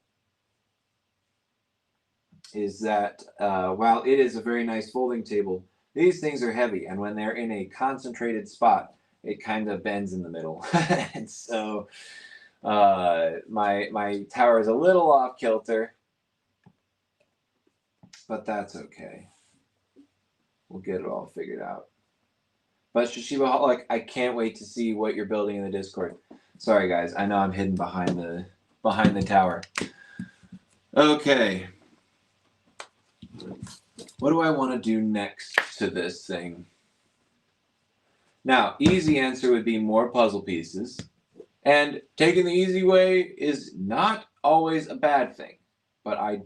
S1: is that while it is a very nice folding table, these things are heavy, and when they're in a concentrated spot, it kind of bends in the middle. And so my tower is a little off kilter, but that's okay. We'll get it all figured out. But Shashibo, I can't wait to see what you're building in the Discord. Sorry guys, I know I'm hidden behind the tower. Okay. What do I want to do next to this thing? Now, easy answer would be more puzzle pieces. And taking the easy way is not always a bad thing. But I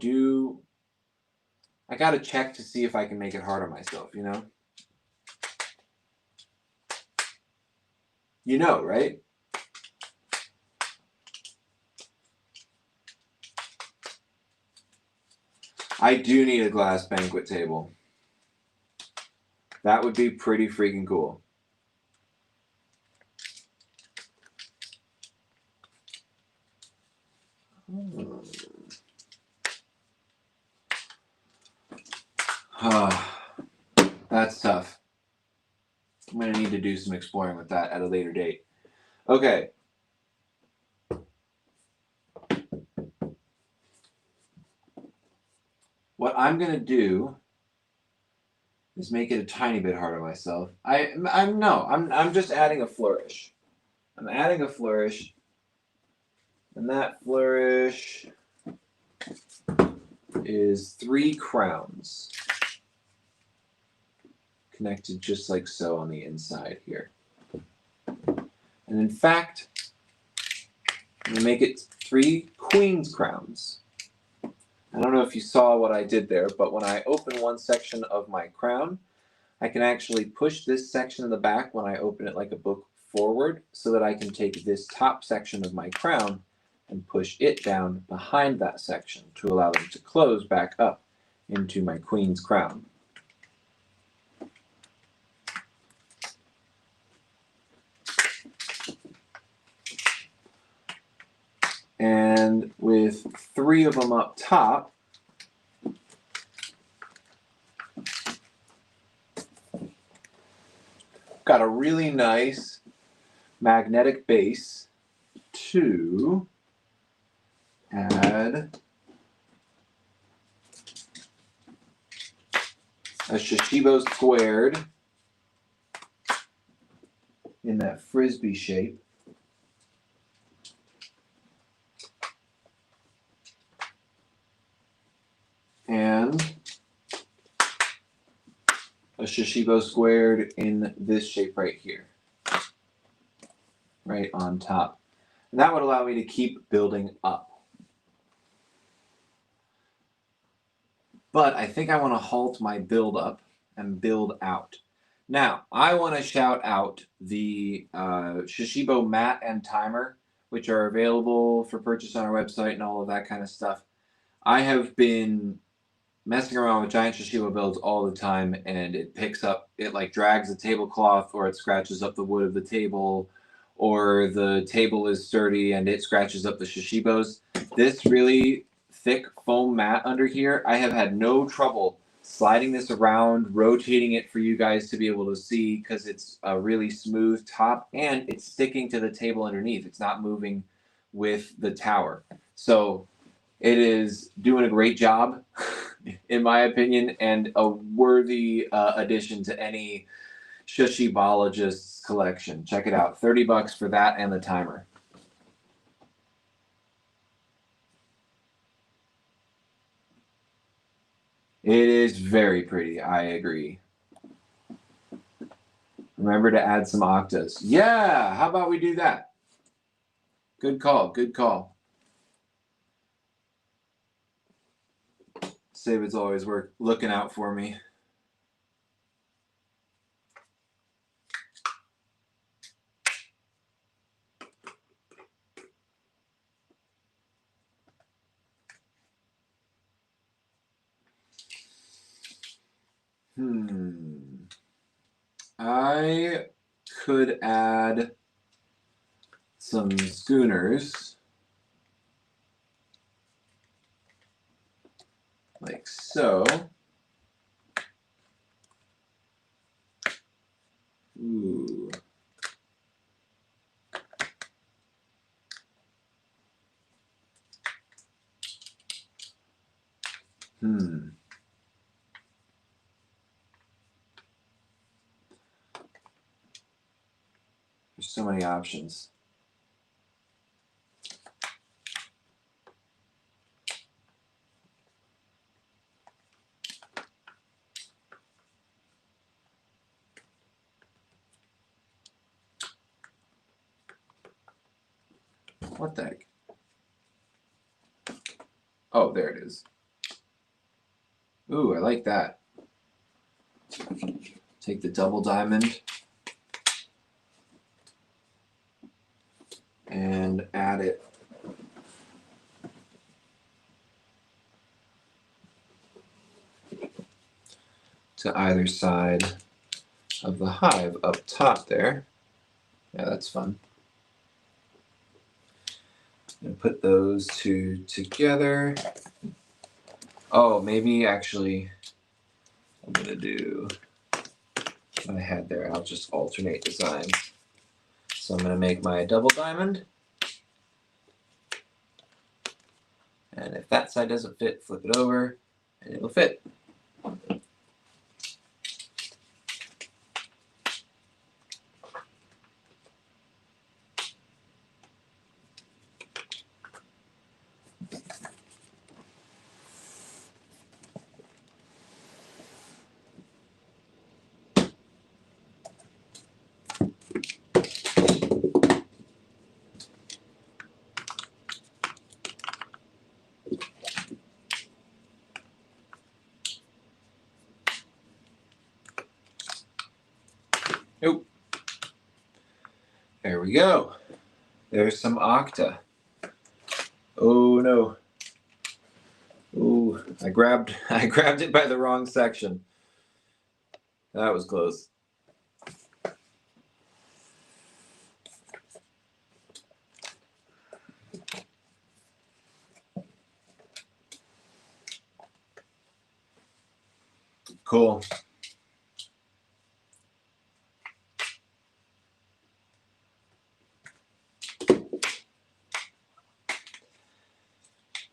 S1: gotta check to see if I can make it hard on myself, you know? You know, right? I do need a glass banquet table. That would be pretty freaking cool. That's tough. I'm going to need to do some exploring with that at a later date. Okay. What I'm going to do is make it a tiny bit hard on myself. I'm just adding a flourish. I'm adding a flourish. And that flourish is 3 crowns. Connected just like so on the inside here. And in fact, I'm going to make it 3 queen's crowns. I don't know if you saw what I did there, but when I open one section of my crown, I can actually push this section in the back when I open it like a book forward so that I can take this top section of my crown and push it down behind that section to allow them to close back up into my queen's crown. And with 3 of them up top, got a really nice magnetic base to add a Shashibo squared in that frisbee shape. And a Shashibo squared in this shape right here, right on top. And that would allow me to keep building up. But I think I want to halt my build up and build out. Now, I want to shout out the Shashibo mat and timer, which are available for purchase on our website and all of that kind of stuff. I have been messing around with giant Shashibo builds all the time, and it like drags the tablecloth, or it scratches up the wood of the table, or the table is sturdy and it scratches up the Shashibos. This really thick foam mat under here, I have had no trouble sliding this around, rotating it for you guys to be able to see because it's a really smooth top and it's sticking to the table underneath. It's not moving with the tower. So it is doing a great job, in my opinion, and a worthy addition to any Shashibologist's collection. Check it out. $30 for that and the timer. It is very pretty. I agree. Remember to add some octas. Yeah, how about we do that? Good call. Good call. Savid's always looking out for me. I could add some schooners like so. Ooh. There's so many options. What the heck? Oh, there it is. Ooh, I like that. Take the double diamond and add it to either side of the hive up top there. Yeah, that's fun. And put those two together. Oh, maybe actually I'm gonna do what I had there. I'll just alternate designs. So I'm gonna make my double diamond. And if that side doesn't fit, flip it over and it'll fit. Nope. There we go. There's some octa. Oh no. Ooh, I grabbed it by the wrong section. That was close. Cool.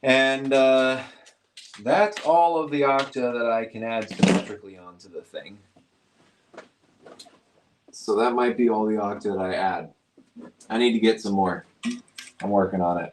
S1: And that's all of the octa that I can add symmetrically onto the thing. So that might be all the octa that I add. I need to get some more. I'm working on it.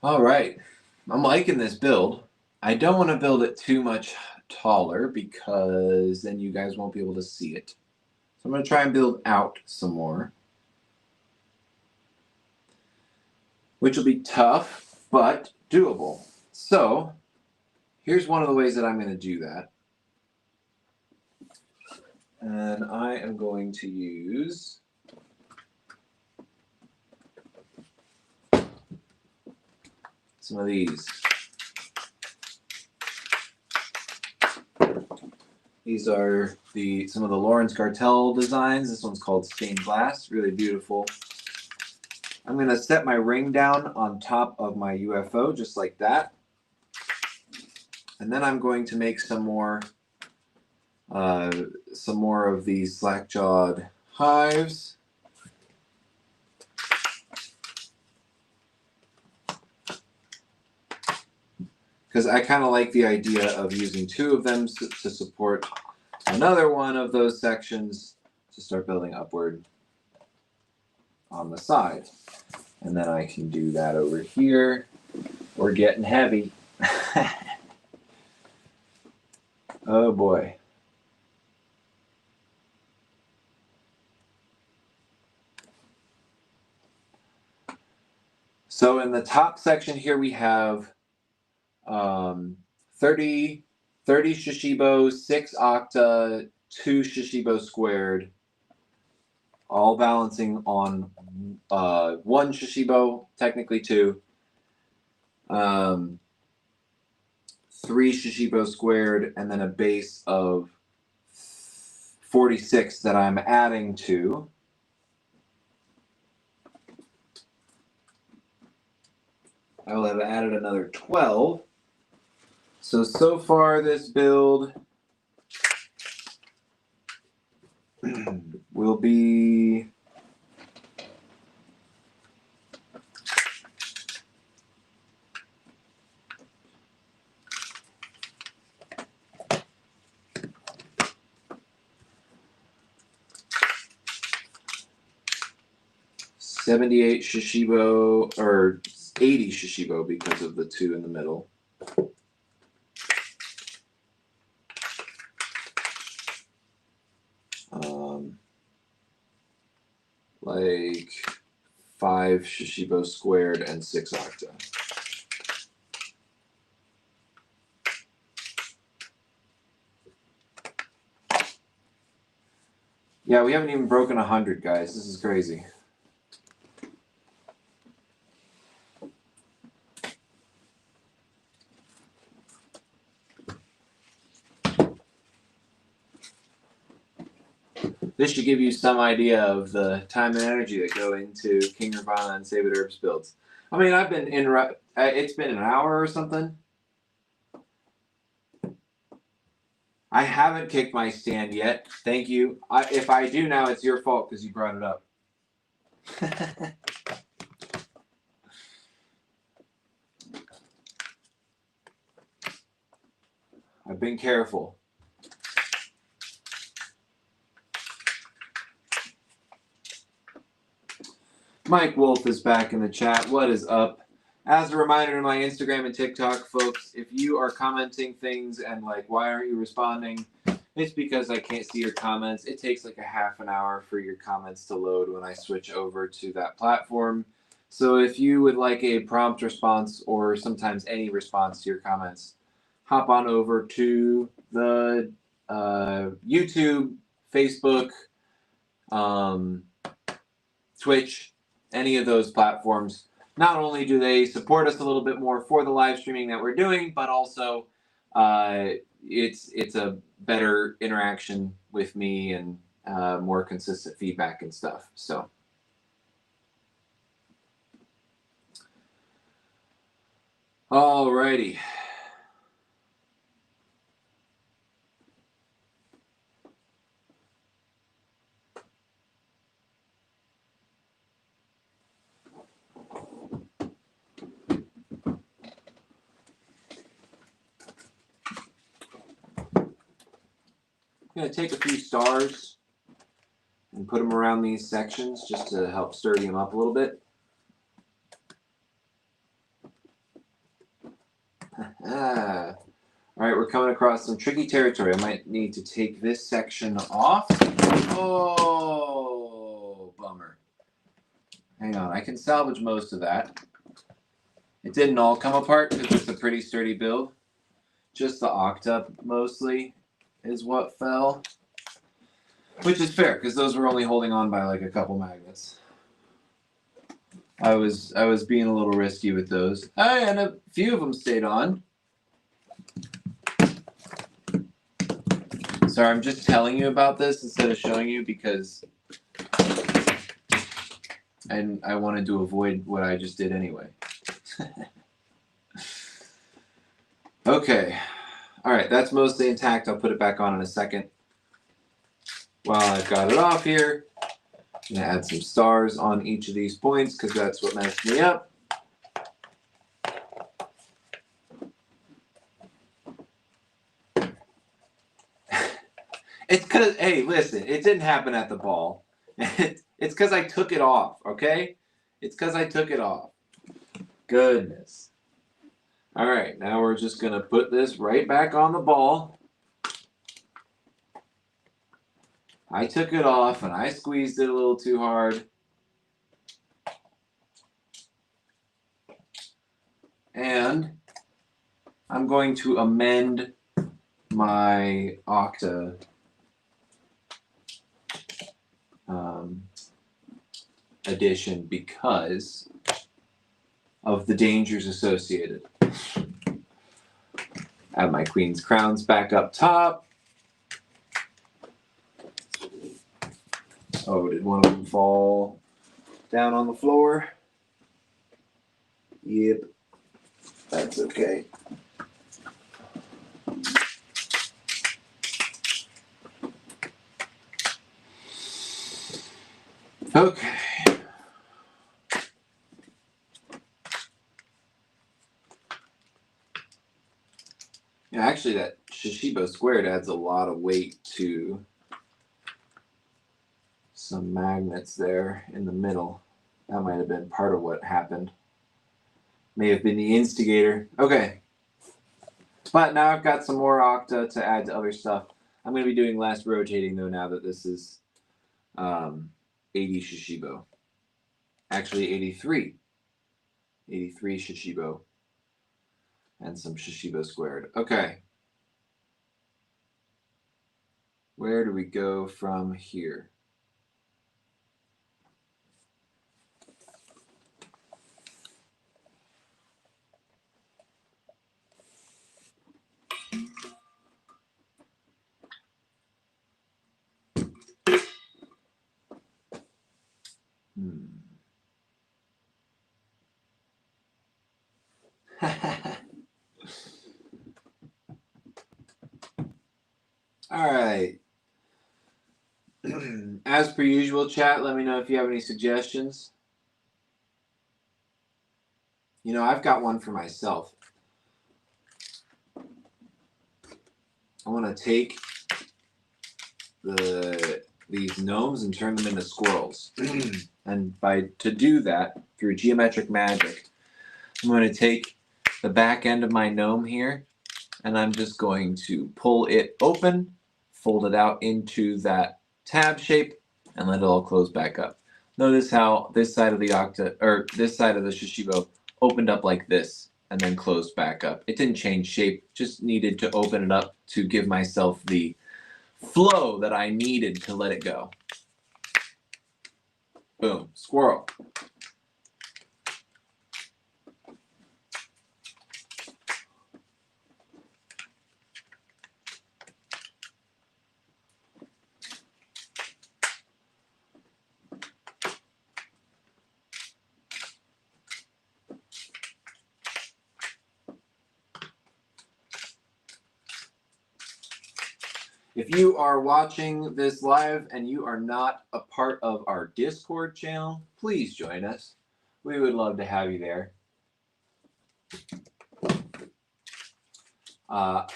S1: All right, I'm liking this build. I don't want to build it too much taller because then you guys won't be able to see it. So I'm going to try and build out some more. which will be tough, but doable. So here's one of the ways that I'm going to do that. And I am going to use some of these. These are some of the Lawrence Gartell designs. This one's called Stained Glass, really beautiful. I'm going to set my ring down on top of my UFO, just like that. And then I'm going to make some more of these slack-jawed hives. Because I kind of like the idea of using two of them to support another one of those sections to start building upward on the side. And then I can do that over here. We're getting heavy. Oh boy. So in the top section here we have 30 Shashibo, 6 octa, 2 Shashibo squared, all balancing on 1 Shashibo, technically 2. 3 Shashibo squared, and then a base of 46 that I'm adding to. I will have added another 12. So far this build will be $78 Shashibo, or 80 Shashibo because of the 2 in the middle. Like 5 Shashibo squared and 6 octa. Yeah, we haven't even broken 100, guys. This is crazy. This should give you some idea of the time and energy that go into King Nirvana and Save It Herbs builds. I mean, I've been it's been an hour or something. I haven't kicked my stand yet. Thank you. If I do now, it's your fault because you brought it up. I've been careful. Mike Wolf is back in the chat. What is up? As a reminder to my Instagram and TikTok folks, if you are commenting things and like, why aren't you responding? It's because I can't see your comments. It takes like a half an hour for your comments to load when I switch over to that platform. So if you would like a prompt response or sometimes any response to your comments, hop on over to the YouTube, Facebook, Twitch, any of those platforms. Not only do they support us a little bit more for the live streaming that we're doing, but also it's a better interaction with me and more consistent feedback and stuff. So alrighty. I'm going to take a few stars and put them around these sections just to help sturdy them up a little bit. All right, we're coming across some tricky territory. I might need to take this section off. Oh, bummer. Hang on, I can salvage most of that. It didn't all come apart because it's a pretty sturdy build. Just the octa mostly is what fell. Which is fair, because those were only holding on by like a couple magnets. I was being a little risky with those. And a few of them stayed on. Sorry, I'm just telling you about this instead of showing you because I wanted to avoid what I just did anyway. Okay. All right, that's mostly intact. I'll put it back on in a second. While I've got it off here, I'm going to add some stars on each of these points because that's what messed me up. It's because, hey, listen, it didn't happen at the ball. It's because I took it off, okay? It's because I took it off. Goodness. All right, now we're just going to put this right back on the ball. I took it off and I squeezed it a little too hard. And I'm going to amend my octa addition because of the dangers associated. Have my queen's crowns back up top. Oh, did one of them fall down on the floor? Yep, that's okay. Okay. Yeah, actually, that Shashibo squared adds a lot of weight to some magnets there in the middle. That might have been part of what happened. May have been the instigator. Okay. But now I've got some more octa to add to other stuff. I'm going to be doing less rotating, though, now that this is 80 Shashibo. Actually, 83. 83 Shashibo. And some Shashibo squared. Okay. Where do we go from here? All right. As per usual, chat, let me know if you have any suggestions. You know, I've got one for myself. I want to take these gnomes and turn them into squirrels. And to do that, through geometric magic, I'm going to take the back end of my gnome here, and I'm just going to pull it open, fold it out into that tab shape, and let it all close back up. Notice how this side of the octa, or this side of the Shashibo, opened up like this and then closed back up. It didn't change shape, just needed to open it up to give myself the flow that I needed to let it go. Boom, squirrel. If you are watching this live and you are not a part of our Discord channel, please join us. We would love to have you there.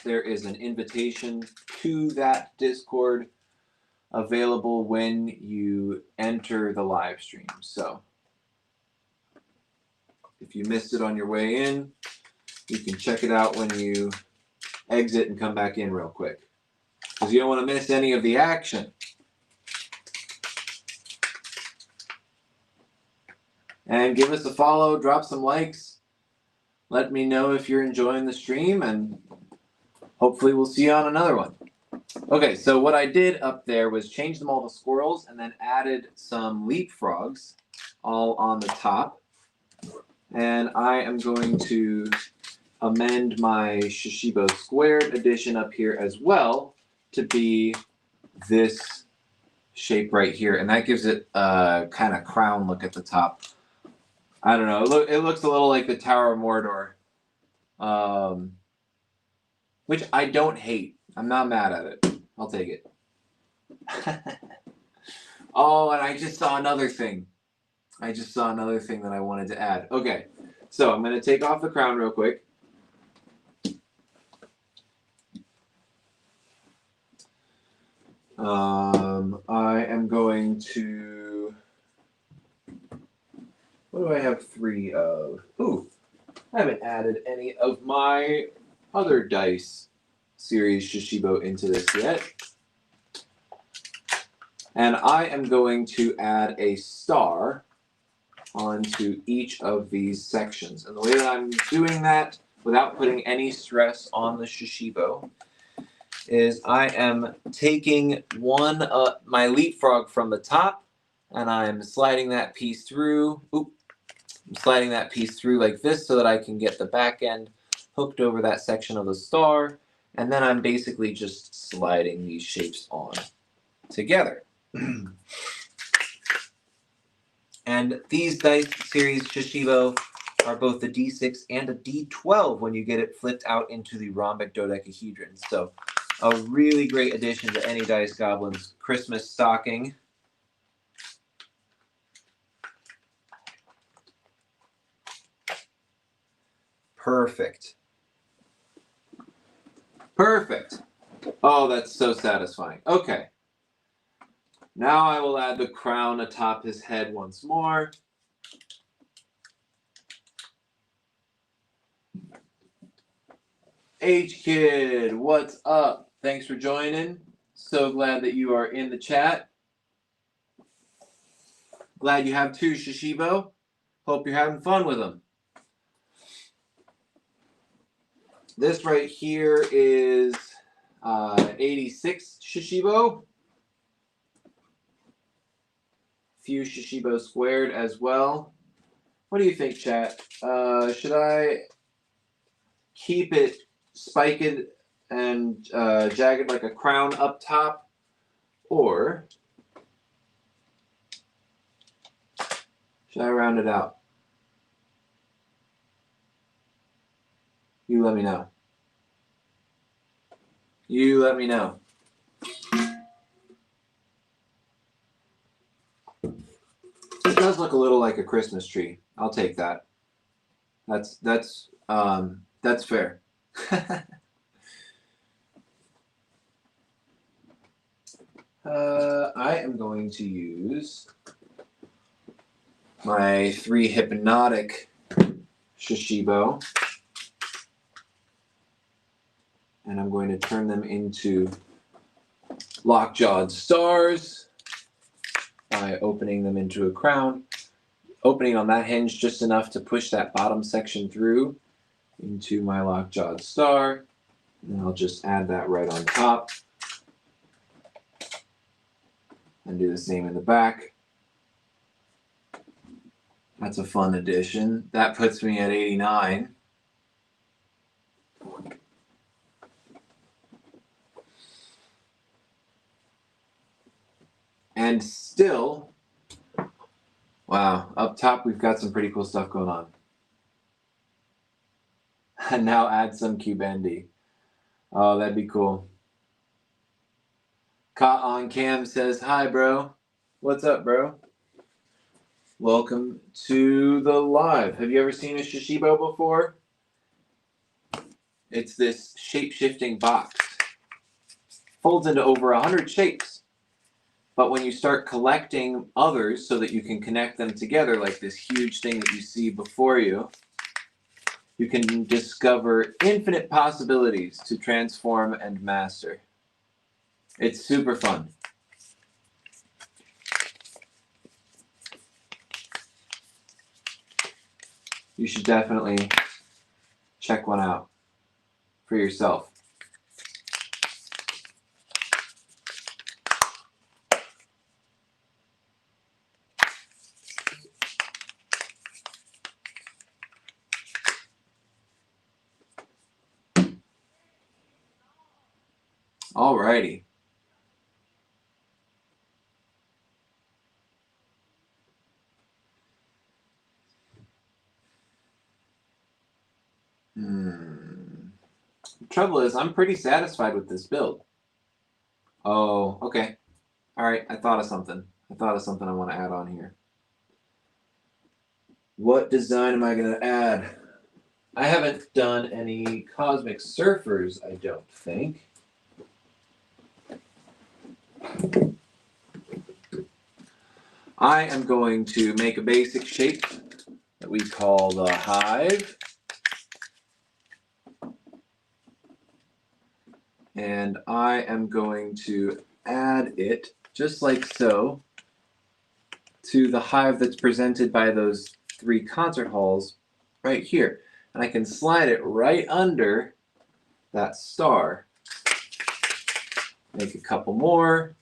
S1: There is an invitation to that Discord available when you enter the live stream. So if you missed it on your way in, you can check it out when you exit and come back in real quick, because you don't want to miss any of the action. And give us a follow, drop some likes. Let me know if you're enjoying the stream, and hopefully we'll see you on another one. Okay, so what I did up there was change them all to squirrels and then added some leapfrogs all on the top. And I am going to amend my Shashibo squared edition up here as well to be this shape right here. And that gives it a kind of crown look at the top. I don't know. It looks a little like the Tower of Mordor, which I don't hate. I'm not mad at it. I'll take it. Oh, and I just saw another thing. That I wanted to add. Okay, so I'm going to take off the crown real quick. I am going to... What do I have 3 of? Ooh, I haven't added any of my other dice series Shashibo into this yet. And I am going to add a star onto each of these sections. And the way that I'm doing that without putting any stress on the Shashibo is I am taking my leapfrog from the top and I'm sliding that piece through. I'm sliding that piece through like this so that I can get the back end hooked over that section of the star. And then I'm basically just sliding these shapes on together. And these dice series Shashibo are both a D6 and a D12 when you get it flipped out into the rhombic dodecahedron. So a really great addition to any Dice Goblin's Christmas stocking. Perfect. Perfect. Oh, that's so satisfying. Okay. Now I will add the crown atop his head once more. H-Kid, what's up? Thanks for joining. So glad that you are in the chat. Glad you have 2 Shashibo. Hope you're having fun with them. This right here is 86 Shashibo. Few Shashibo squared as well. What do you think, chat? Should I keep it spiked and jagged like a crown up top, or should I round it out? You let me know. You let me know. It does look a little like a Christmas tree. I'll take that. That's fair. I am going to use my 3 hypnotic Shashibo, and I'm going to turn them into lockjawed stars by opening them into a crown, opening on that hinge just enough to push that bottom section through into my lockjawed star, and I'll just add that right on top and do the same in the back. That's a fun addition. That puts me at 89. And still, wow, up top we've got some pretty cool stuff going on. And now add some Cubendi. Oh, that'd be cool. Ka on Cam says, hi, bro. What's up, bro? Welcome to the live. Have you ever seen a Shashibo before? It's this shape-shifting box. Folds into over 100 shapes. But when you start collecting others so that you can connect them together, like this huge thing that you see before you, you can discover infinite possibilities to transform and master. It's super fun. You should definitely check one out for yourself. Alrighty. The trouble is, I'm pretty satisfied with this build. Oh, okay. All right, I thought of something. I want to add on here. What design am I going to add? I haven't done any Cosmic Surfers, I don't think. I am going to make a basic shape that we call the hive. And I am going to add it, just like so, to the hive that's presented by those 3 concert halls right here. And I can slide it right under that star. Make a couple more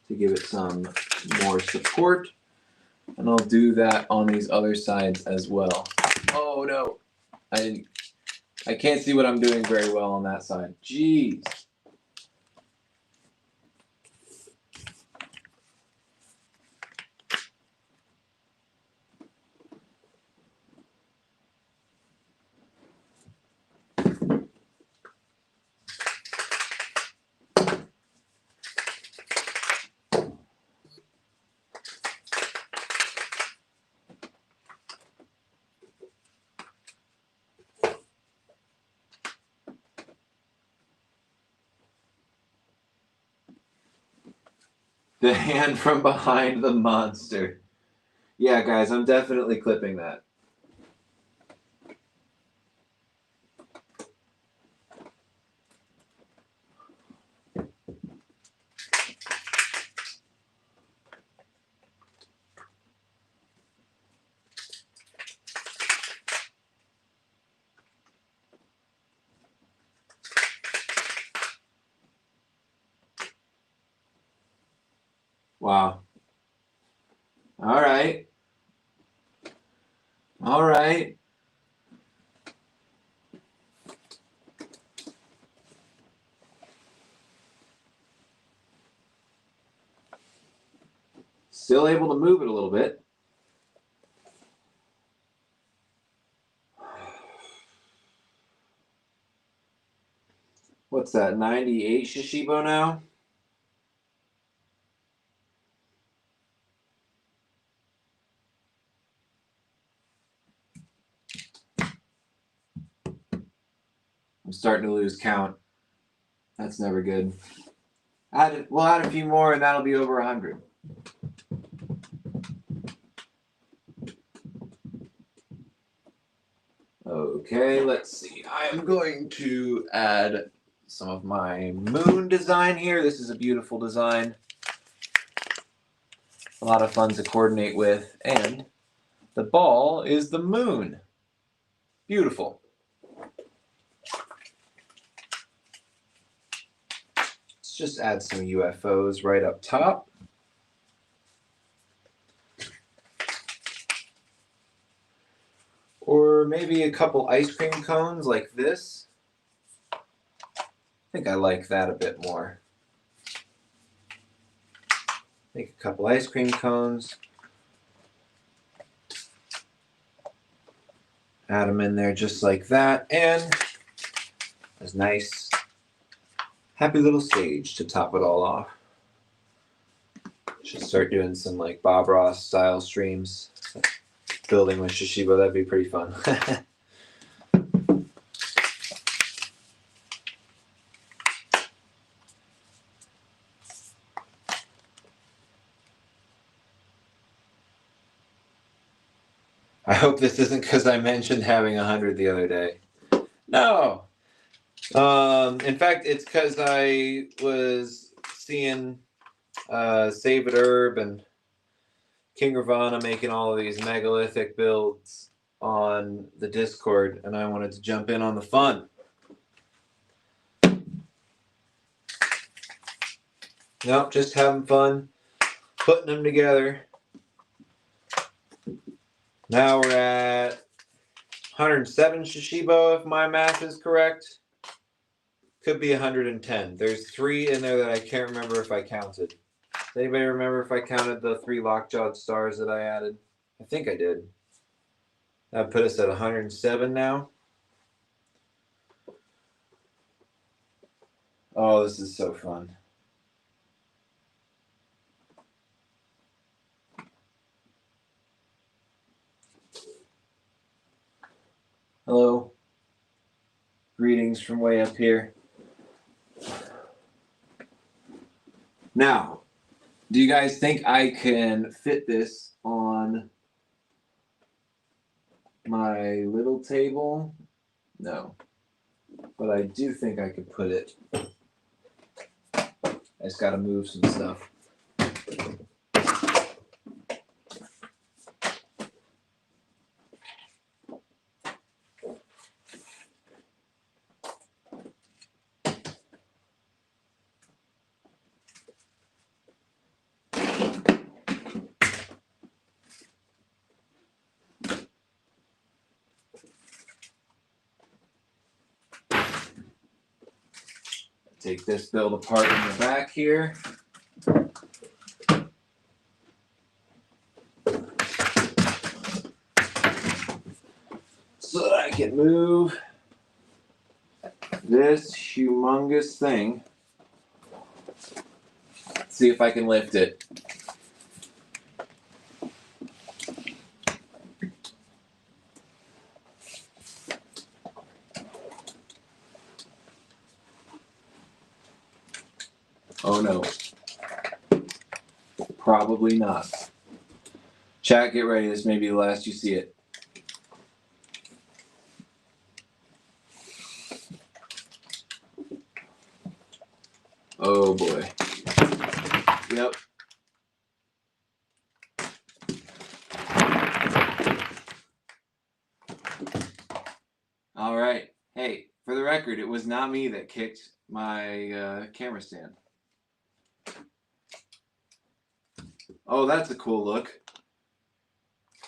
S1: to give it some more support. And I'll do that on these other sides as well. Oh no, I can't see what I'm doing very well on that side. Jeez. The hand from behind the monster. Yeah, guys, I'm definitely clipping that. Wow. All right. All right. Still able to move it a little bit. What's that, 98 Shashibo now? I'm starting to lose count. That's never good. We'll add a few more and that'll be over 100. Okay, let's see. I am going to add some of my moon design here. This is a beautiful design. A lot of fun to coordinate with. And the ball is the moon. Beautiful. Let's just add some UFOs right up top. Or maybe a couple ice cream cones like this. I think I like that a bit more. Make a couple ice cream cones. Add them in there just like that. And a nice, happy little stage to top it all off. Should start doing some like Bob Ross style streams. Building with Shashibo, that'd be pretty fun. I hope this isn't because I mentioned having 100 the other day. No. In fact, it's because I was seeing Save It Herb and King Ravana making all of these megalithic builds on the Discord, and I wanted to jump in on the fun. Nope, just having fun, putting them together. Now we're at 107 Shashibo, if my math is correct. Could be 110. There's 3 in there that I can't remember if I counted. Does anybody remember if I counted the 3 lockjawed stars that I added? I think I did. That put us at 107 now. Oh, this is so fun. Hello. Greetings from way up here. Now, do you guys think I can fit this on my little table? No. But I do think I could put it. I just got to move some stuff. Take this build apart in the back here. So that I can move this humongous thing. See if I can lift it. Oh no. Probably not. Chat, get ready. This may be the last you see it. Oh boy. Yep. All right. Hey, for the record, it was not me that kicked my camera stand. Oh, that's a cool look.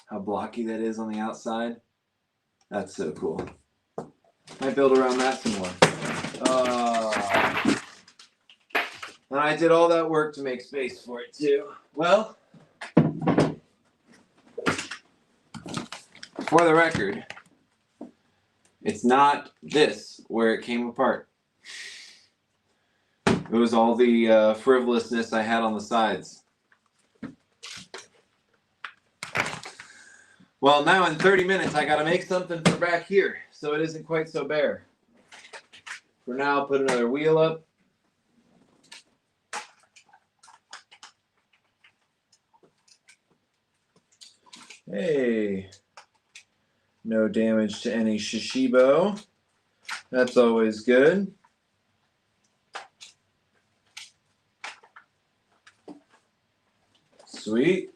S1: How blocky that is on the outside. That's so cool. Might build around that some more. And I did all that work to make space for it too. Well, for the record, it's not this where it came apart. It was all the frivolousness I had on the sides. Well, now in 30 minutes, I gotta make something for back here, so it isn't quite so bare. For now, I'll put another wheel up. Hey, no damage to any Shashibo. That's always good. Sweet.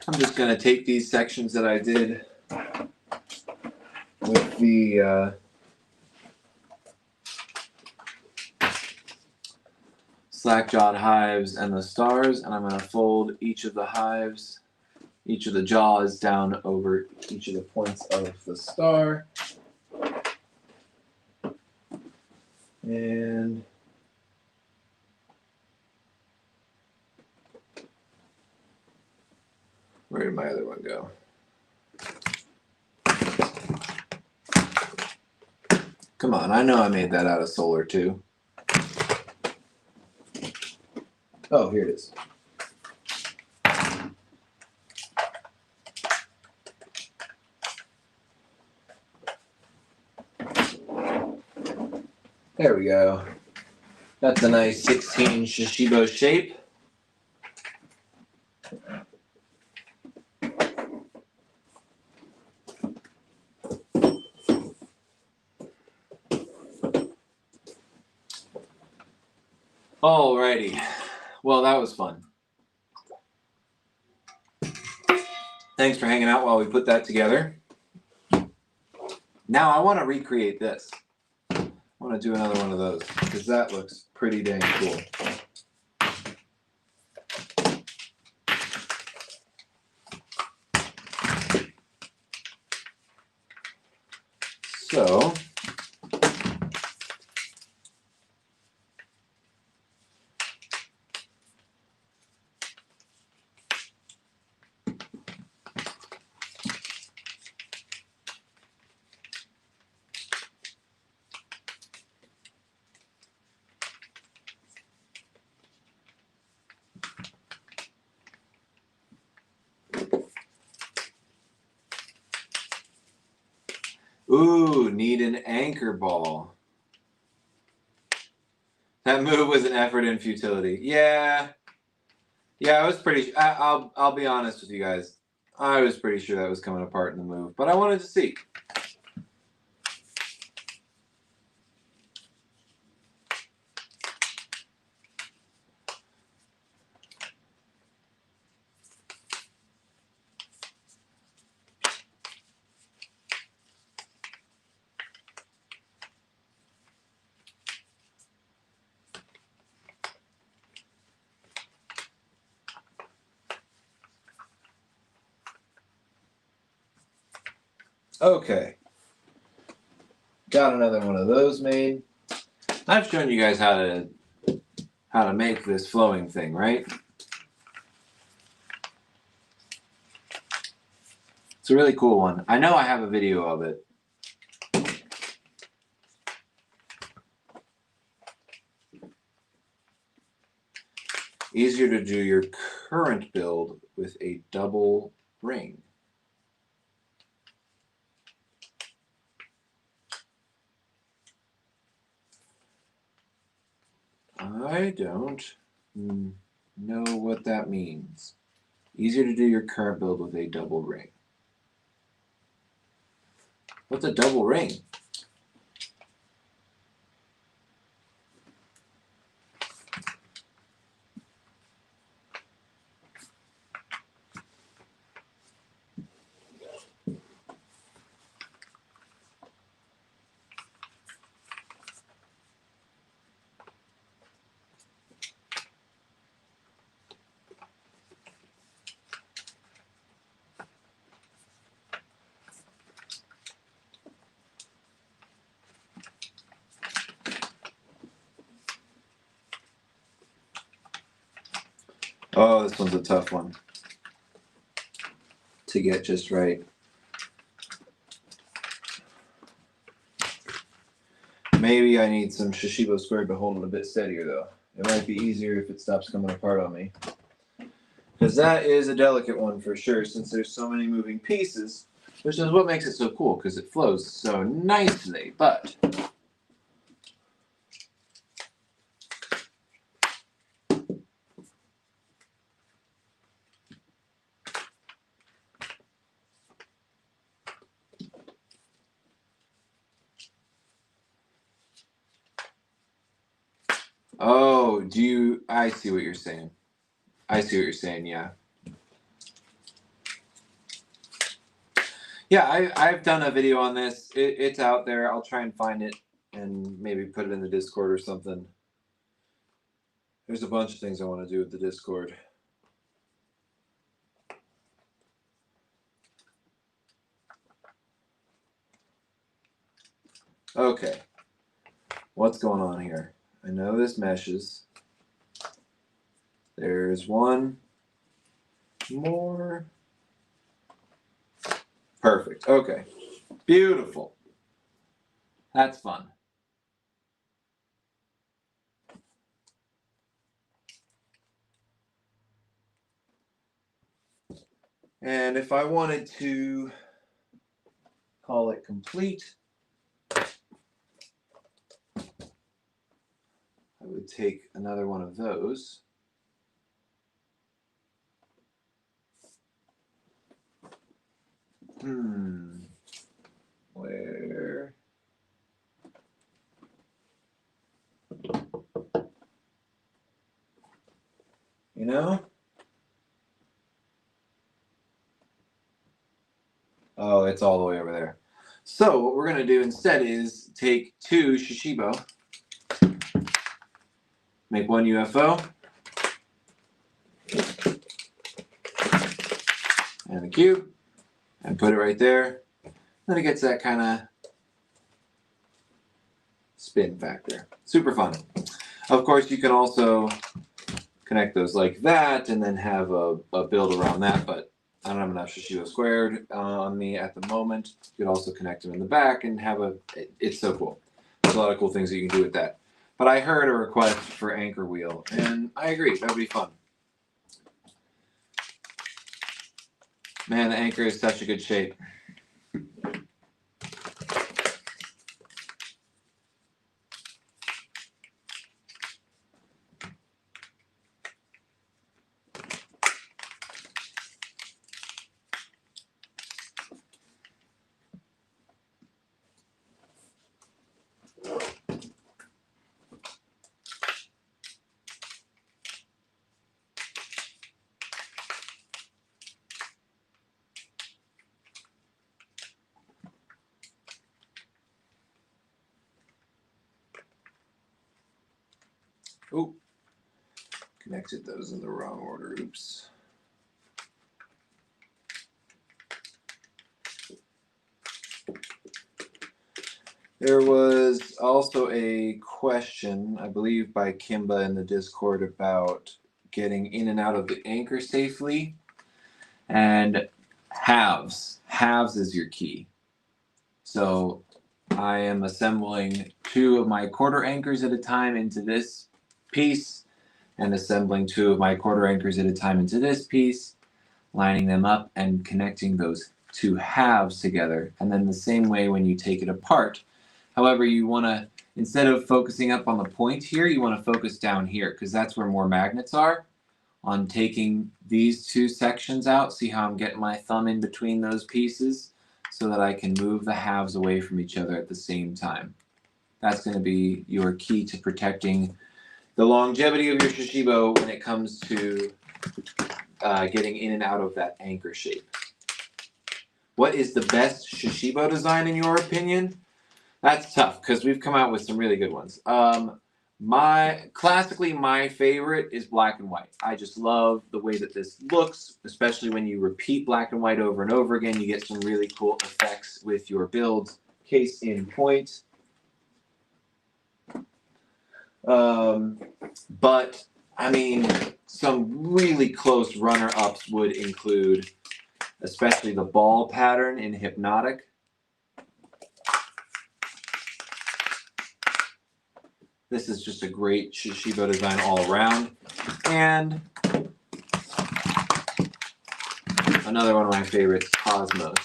S1: I'm just going to take these sections that I did with the slack-jawed hives and the stars, and I'm going to fold each of the hives, each of the jaws down over each of the points of the star. And where did my other one go? Come on, I know I made that out of solar too. Oh, here it is. There we go. That's a nice 16 Shashibo shape. Alrighty. Well, that was fun. Thanks for hanging out while we put that together. Now I want to recreate this. I want to do another one of those because that looks pretty dang cool. So, ooh, need an anchor ball. That move was an effort and futility. Yeah, I was pretty. I'll be honest with you guys. I was pretty sure that was coming apart in the move, but I wanted to see. Okay, got another one of those made. I've shown you guys how to make this flowing thing, right? It's a really cool one. I know I have a video of it. Easier to do your current build with a double ring. I don't know what that means. Easier to do your current build with a double ring. What's a double ring? Oh, this one's a tough one to get just right. Maybe I need some Shashibo squared to hold it a bit steadier, though. It might be easier if it stops coming apart on me. Because that is a delicate one for sure, since there's so many moving pieces, which is what makes it so cool, because it flows so nicely. But oh, I see what you're saying. I see what you're saying, yeah. Yeah, I've done a video on this. It's out there. I'll try and find it and maybe put it in the Discord or something. There's a bunch of things I want to do with the Discord. Okay. What's going on here? I know this meshes. There's one more. Perfect. Okay. Beautiful. That's fun. And if I wanted to call it complete, I would take another one of those. Where? you know? Oh, it's all the way over there. So what we're going to do instead is take 2 Shashibo, make 1 UFO, and a cube, and put it right there. Then it gets that kind of spin factor. Super fun. Of course, you can also connect those like that and then have a build around that, but I don't have enough Shashibo squared on me at the moment. You could also connect them in the back and have it's so cool. There's a lot of cool things that you can do with that. But I heard a request for anchor wheel, and I agree, that would be fun. Man, the anchor is such a good shape. Oh, connected those in the wrong order. Oops. There was also a question, I believe, by Kimba in the Discord about getting in and out of the anchor safely. And halves. Halves is your key. So I am assembling 2 of my quarter anchors at a time into this piece, and assembling 2 of my quarter anchors at a time into this piece, lining them up and connecting those 2 halves together. And then the same way when you take it apart. However, you want to, instead of focusing up on the point here, you want to focus down here, because that's where more magnets are. On taking these 2 sections out, see how I'm getting my thumb in between those pieces so that I can move the halves away from each other at the same time. That's going to be your key to protecting the longevity of your Shashibo when it comes to getting in and out of that anchor shape. What is the best Shashibo design in your opinion? That's tough because we've come out with some really good ones. Classically, my favorite is black and white. I just love the way that this looks, especially when you repeat black and white over and over again. You get some really cool effects with your builds. Case in point. But, I mean, some really close runner-ups would include, especially the ball pattern in Hypnotic. This is just a great Shashibo design all around. And another one of my favorites, Cosmos.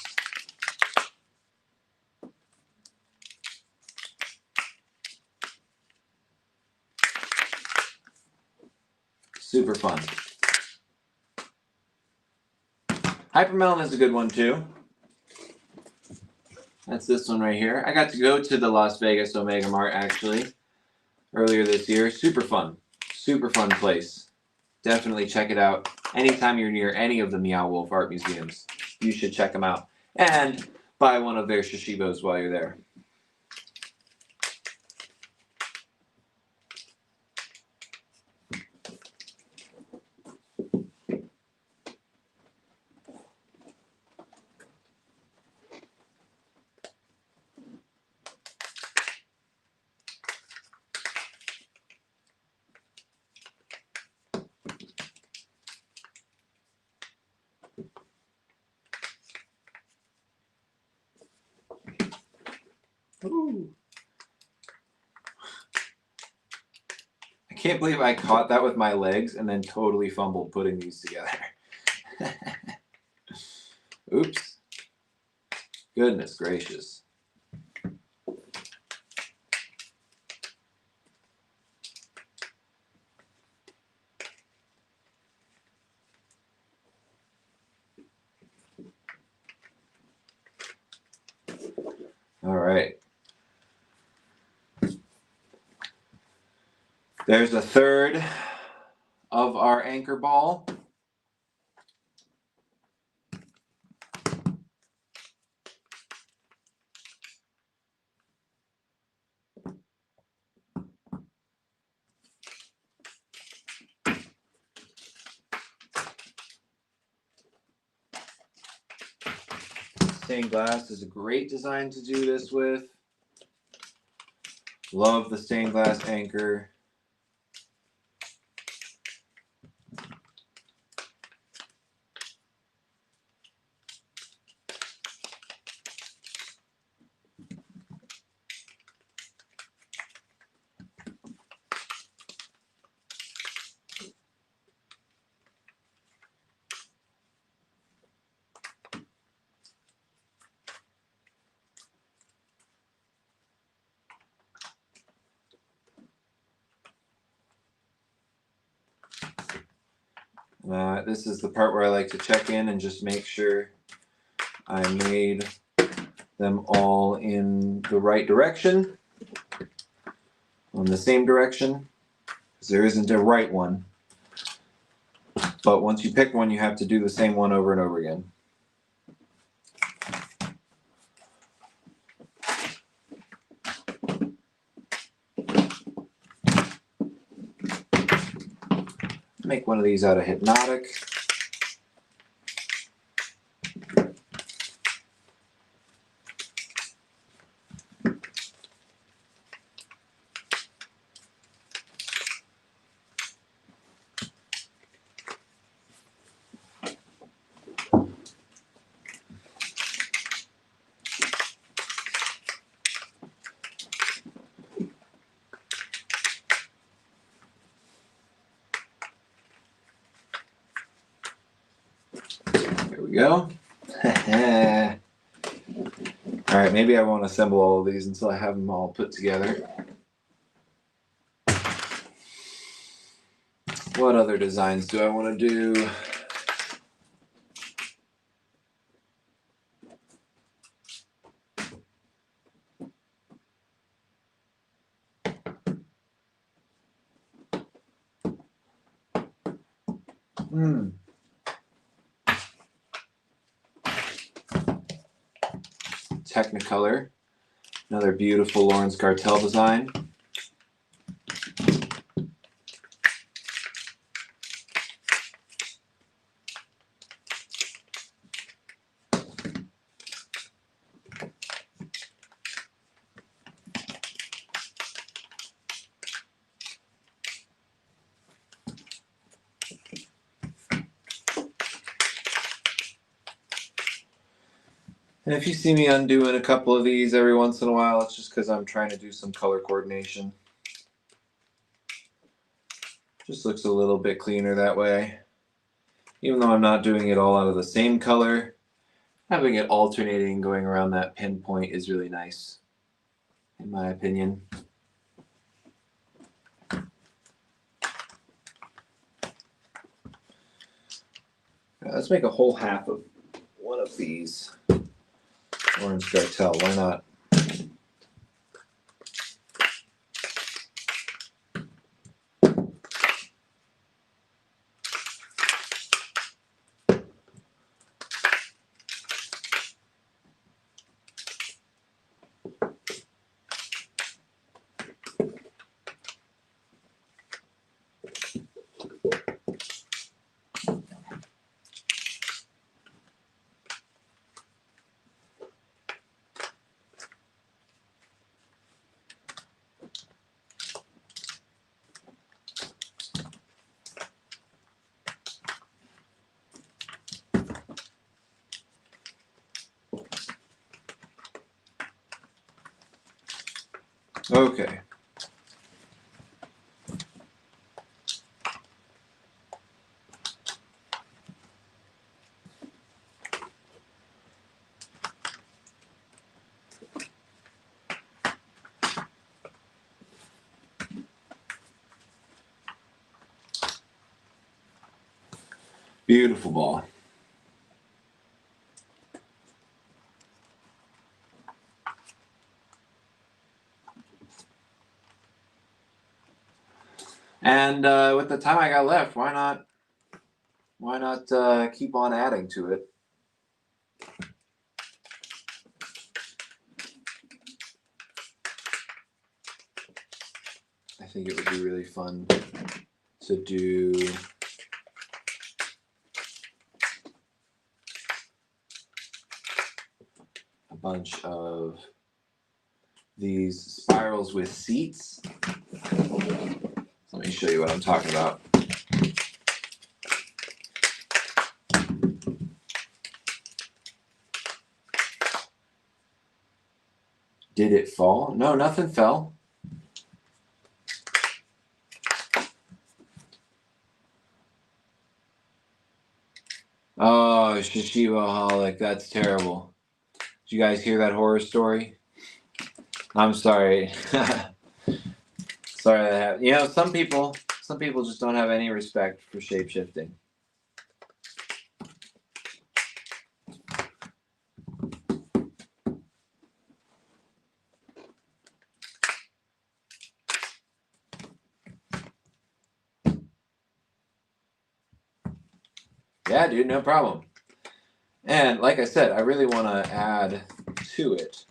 S1: Super fun. Hypermelon is a good one too. That's this one right here. I got to go to the Las Vegas Omega Mart actually earlier this year. Super fun place. Definitely check it out. Anytime you're near any of the Meow Wolf art museums, you should check them out. And buy one of their Shashibos while you're there. Ooh. I can't believe I caught that with my legs and then totally fumbled putting these together. Oops. Goodness gracious. All right. There's a third of our anchor ball. Stained glass is a great design to do this with. Love the stained glass anchor. This is the part where I like to check in and just make sure I made them all in the right direction, on the same direction, because there isn't a right one. But once you pick one, you have to do the same one over and over again. Make one of these out of Hypnotic. There we go. All right, maybe I won't assemble all of these until I have them all put together. What other designs do I want to do? Technicolor, another beautiful Lawrence Gartell design. And if you see me undoing a couple of these every once in a while, it's just because I'm trying to do some color coordination. Just looks a little bit cleaner that way. Even though I'm not doing it all out of the same color, having it alternating going around that pinpoint is really nice, in my opinion. Let's make a whole half of one of these. Orange Gartell, why not? Okay. Beautiful ball. And with the time I got left, why not keep on adding to it? I think it would be really fun to do a bunch of these spirals with seats. Let me show you what I'm talking about. Did it fall? No, nothing fell. Oh, Shashibo-holic, that's terrible. Did you guys hear that horror story? I'm sorry. Sorry that happened. You know, some people just don't have any respect for shapeshifting. Yeah, dude, no problem. And like I said, I really want to add to it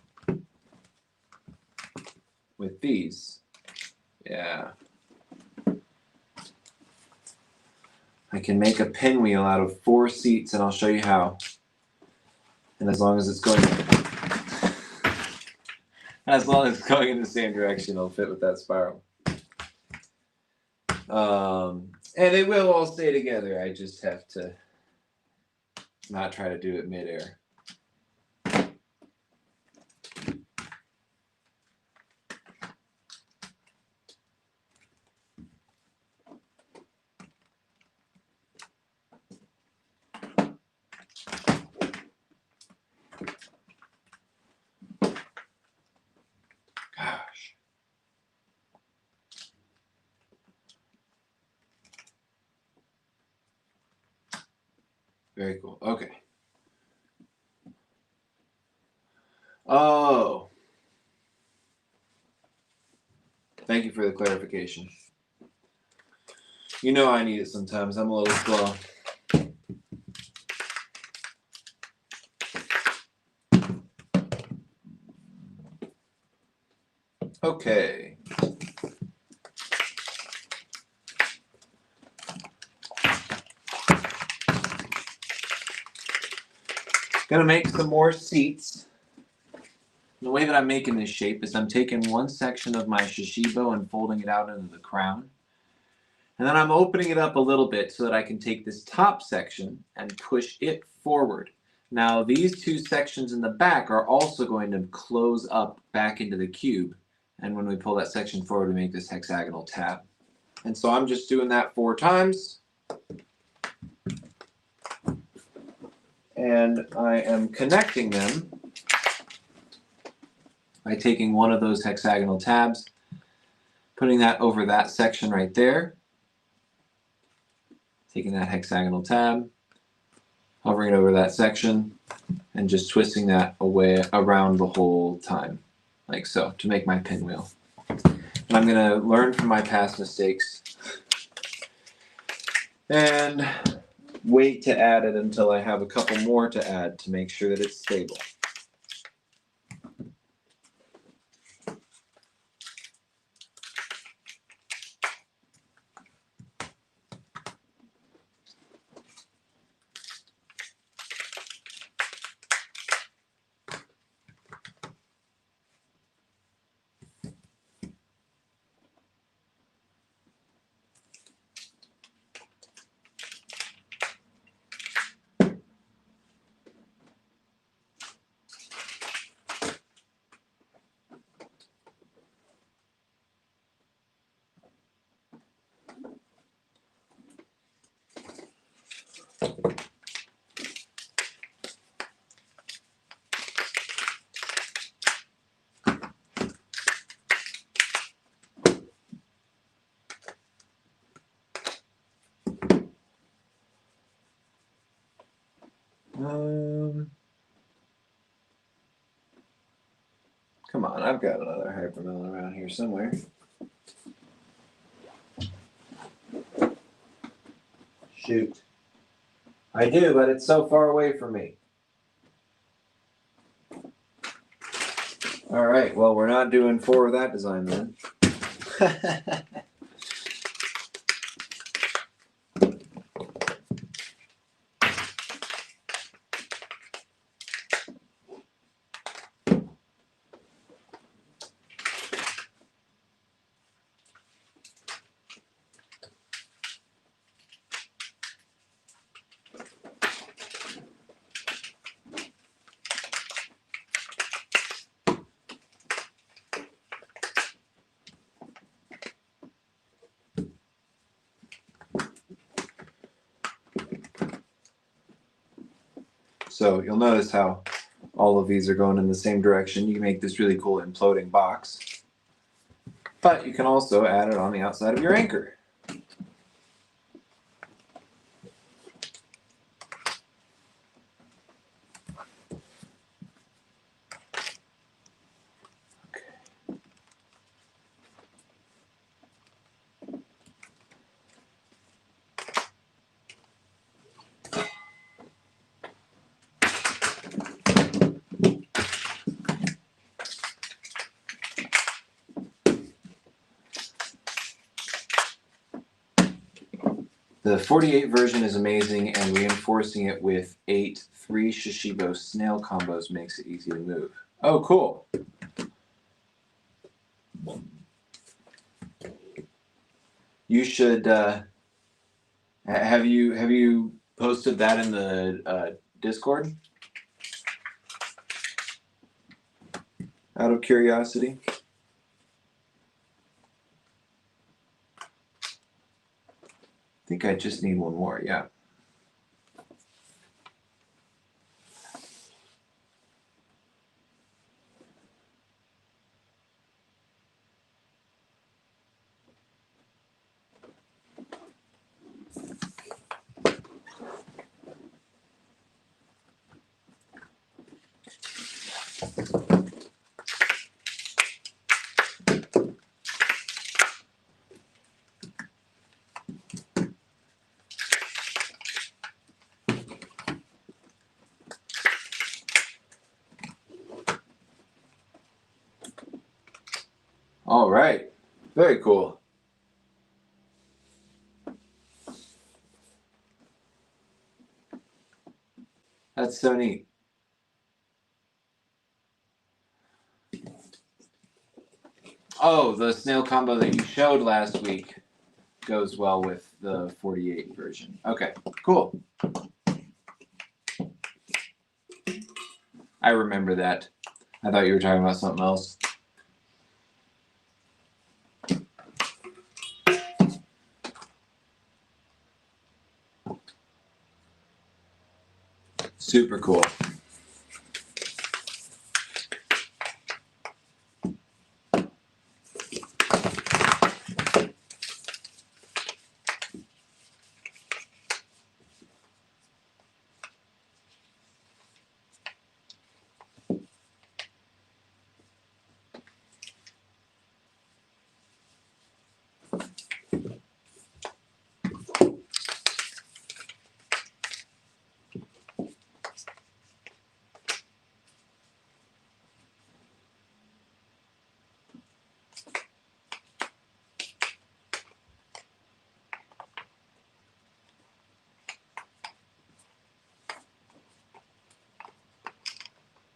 S1: with these. Yeah. I can make a pinwheel out of 4 seats, and I'll show you how. And as long as it's going in the same direction, it'll fit with that spiral. And it will all stay together. I just have to not try to do it midair. Gosh. Very cool. Okay. Oh. Thank you for the clarification. You know I need it sometimes. I'm a little slow. Okay. Gonna make some more seats. The way that I'm making this shape is I'm taking one section of my Shashibo and folding it out into the crown. And then I'm opening it up a little bit so that I can take this top section and push it forward. Now these 2 sections in the back are also going to close up back into the cube. And when we pull that section forward, we make this hexagonal tab. And so I'm just doing that 4 times. And I am connecting them by taking one of those hexagonal tabs, putting that over that section right there, taking that hexagonal tab, hovering it over that section, and just twisting that away around the whole time, like so, to make my pinwheel. And I'm going to learn from my past mistakes and wait to add it until I have a couple more to add to make sure that it's stable. Come on, I've got another hypermill around here somewhere. Shoot. I do, but it's so far away from me. All right, well, we're not doing 4 of that design then. So you'll notice how all of these are going in the same direction. You can make this really cool imploding box. But you can also add it on the outside of your anchor. The 48 version is amazing, and reinforcing it with 8 3 Shashibo snail combos makes it easy to move. Oh, cool. You should have you posted that in the Discord? Out of curiosity. I think I just need one more, yeah. All right, very cool. That's so neat. Oh, the snail combo that you showed last week goes well with the 48 version. Okay, cool. I remember that. I thought you were talking about something else. Super cool.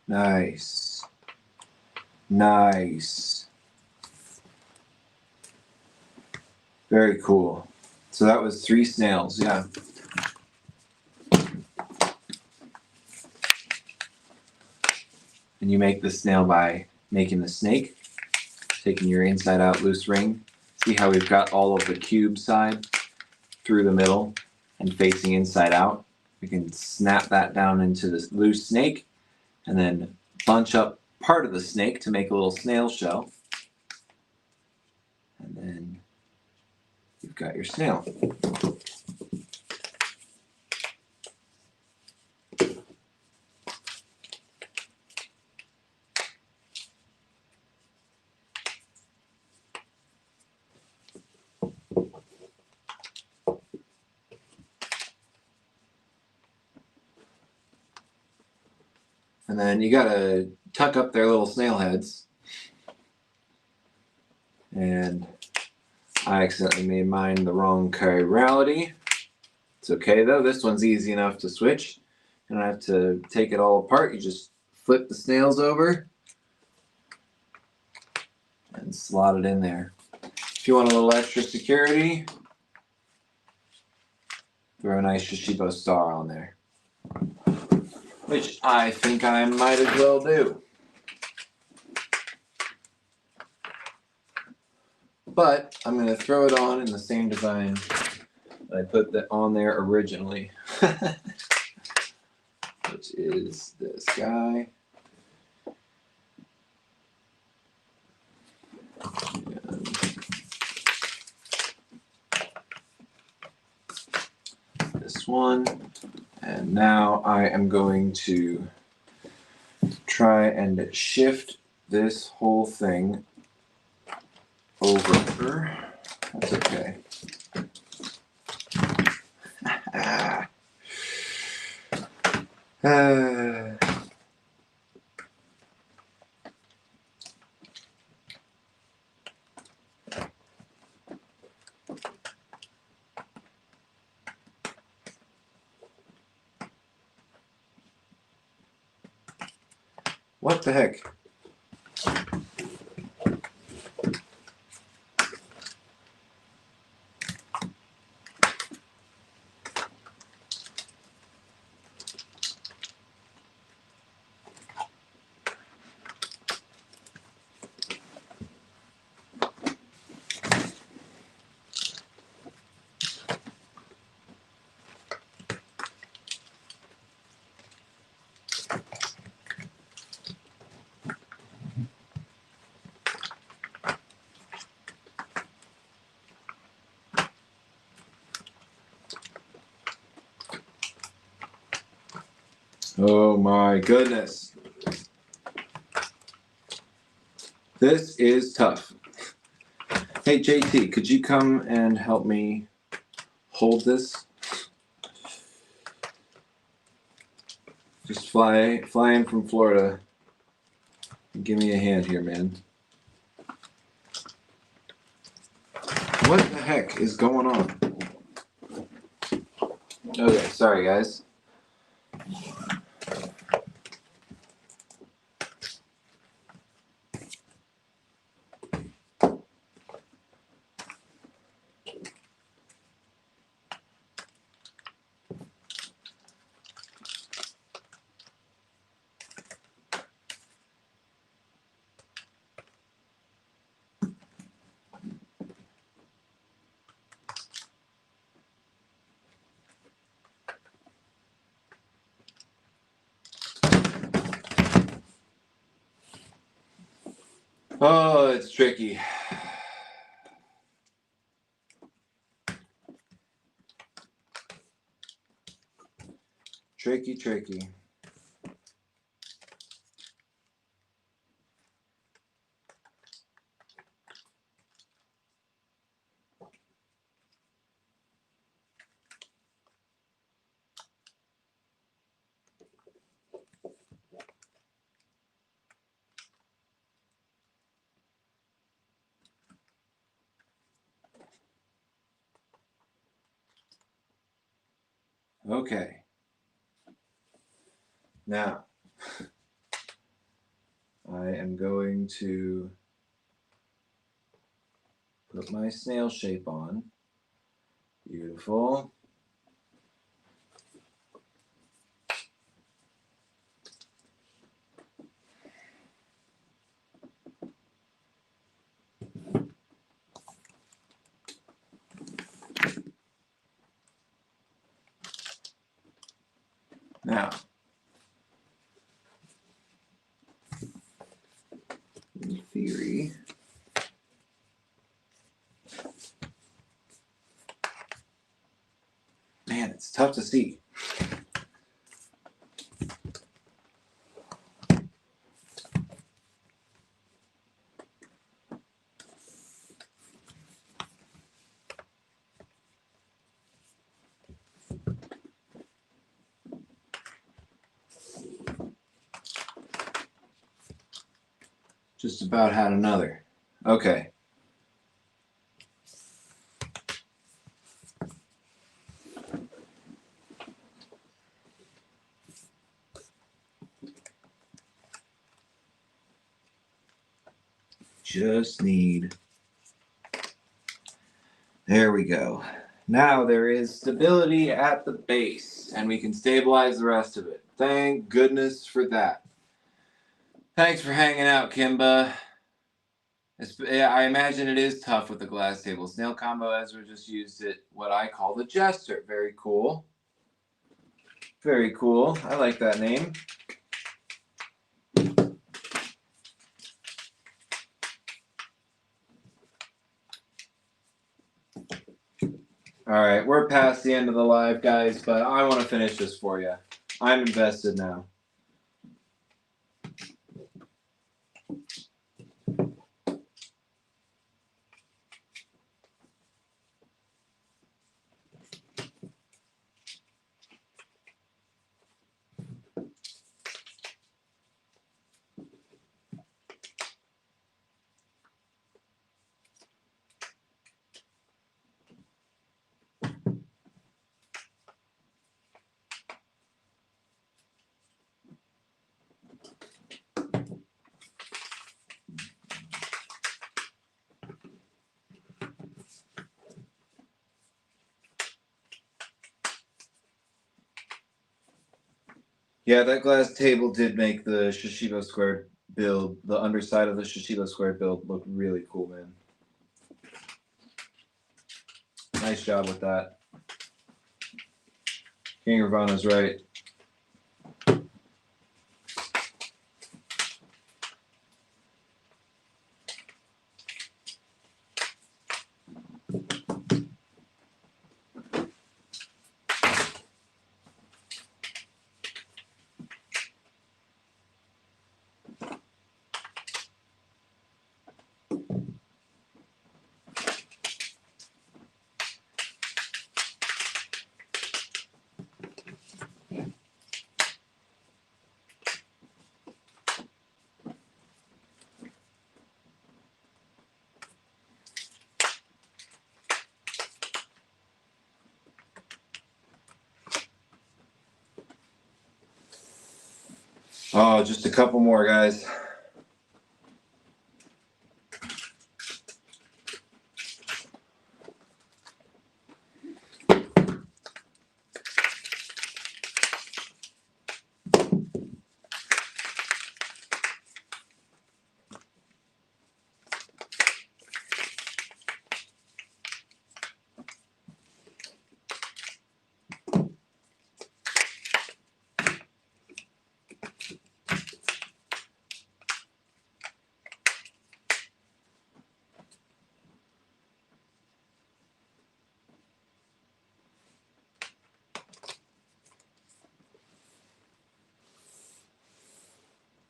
S1: Nice. Nice. Very cool. So that was 3 snails, yeah. And you make the snail by making the snake, taking your inside out loose ring. See how we've got all of the cube side through the middle and facing inside out? We can snap that down into this loose snake and then bunch up part of the snake to make a little snail shell. And then you've got your snail. And then you gotta tuck up their little snail heads. And I accidentally made mine the wrong chirality. It's okay though, this one's easy enough to switch. You don't have to take it all apart, you just flip the snails over and slot it in there. If you want a little extra security, throw a nice Shashibo star on there. Which I think I might as well do. But I'm going to throw it on in the same design that I put that on there originally. Which is this guy. And this one. And now I am going to try and shift this whole thing over. That's okay. What the heck? Oh my goodness. This is tough. Hey JT, could you come and help me hold this? Just fly in from Florida. Give me a hand here, man. What the heck is going on? Okay, sorry guys. Oh, it's tricky. Tricky. Okay. Now, I am going to put my snail shape on. Beautiful. Now, in theory, man, it's tough to see. Just about had another. Okay. Just need. There we go. Now there is stability at the base, and we can stabilize the rest of it. Thank goodness for that. Thanks for hanging out, Kimba. I imagine it is tough with the glass table. Snail Combo Ezra just used it, what I call the Jester. Very cool. Very cool. I like that name. All right, we're past the end of the live, guys, but I want to finish this for you. I'm invested now. Yeah, that glass table did make the Shashibo squared build, the underside of the Shashibo squared build, look really cool, man. Nice job with that. King Ravana's right. Oh, just a couple more, guys.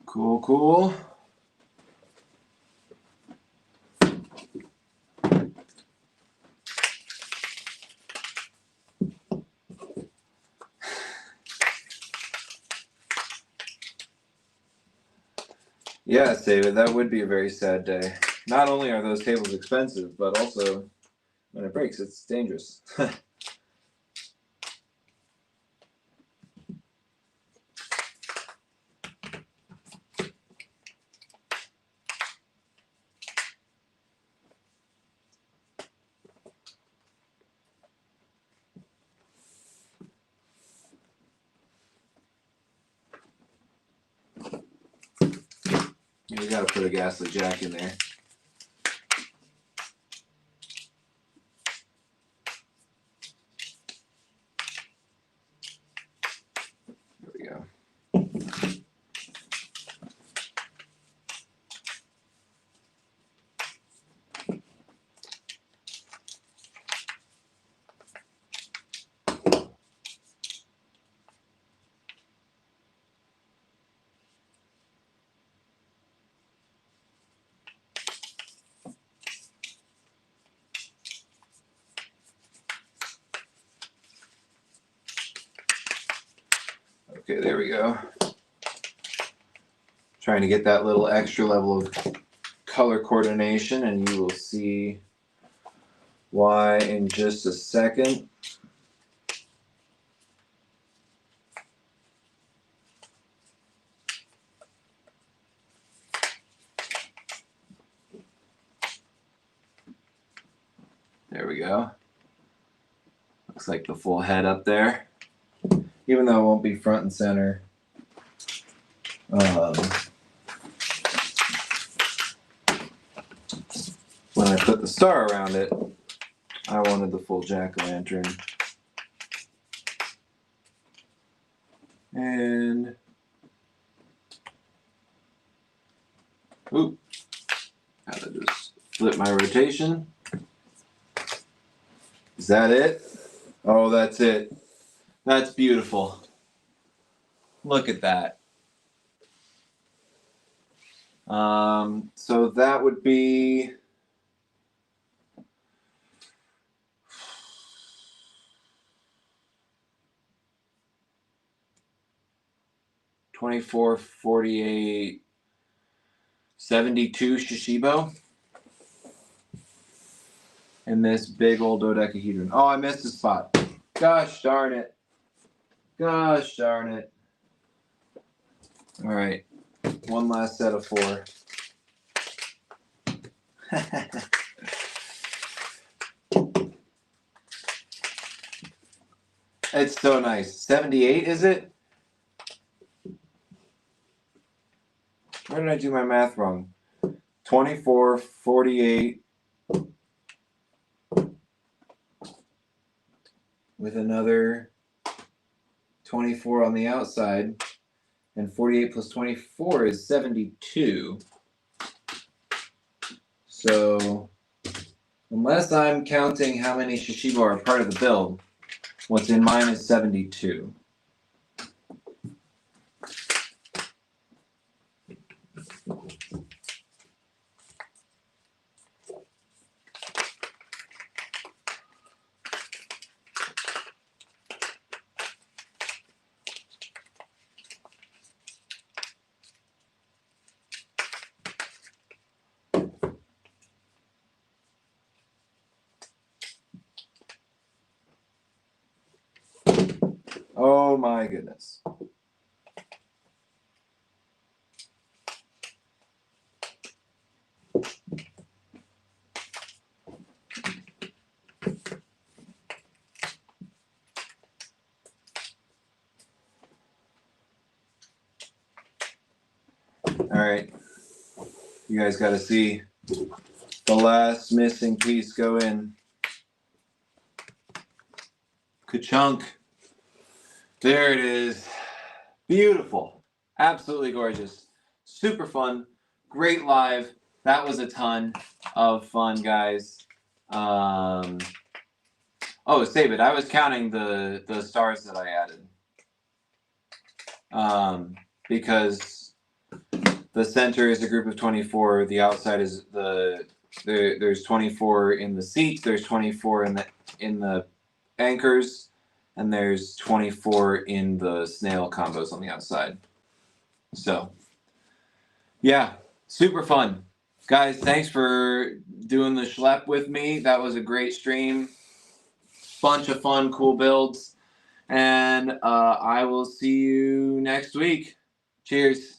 S1: Cool, cool. Yes, David, that would be a very sad day. Not only are those tables expensive, but also when it breaks, it's dangerous. You gotta put a Ghastly Jack in there. There we go. Okay, there we go. Trying to get that little extra level of color coordination, and you will see why in just a second. There we go. Looks like the full head up there. Even though it won't be front and center. When I put the star around it, I wanted the full jack-o'-lantern. And oop, gotta just flip my rotation. Is that it? Oh, that's it. That's beautiful. Look at that. So that would be $24, $48, $72 Shashibo. And this big old dodecahedron. Oh, I missed a spot. Gosh darn it. Gosh darn it. All right. One last set of 4. It's so nice. 78, is it? Where did I do my math wrong? 24, 48. With another 24 on the outside. And 48 plus 24 is 72. So, unless I'm counting how many Shashibo are part of the build, what's in mine is 72. Oh my goodness. All right, you guys got to see the last missing piece go in. Ka-chunk. There it is. Beautiful. Absolutely gorgeous. Super fun. Great live. That was a ton of fun, guys. Oh, save it. I was counting the stars that I added. Because the center is a group of 24. The outside is there's 24 in the seats. There's 24 in the anchors, and there's 24 in the snail combos on the outside. So, yeah, super fun. Guys, thanks for doing the schlep with me. That was a great stream. Bunch of fun, cool builds. And I will see you next week. Cheers.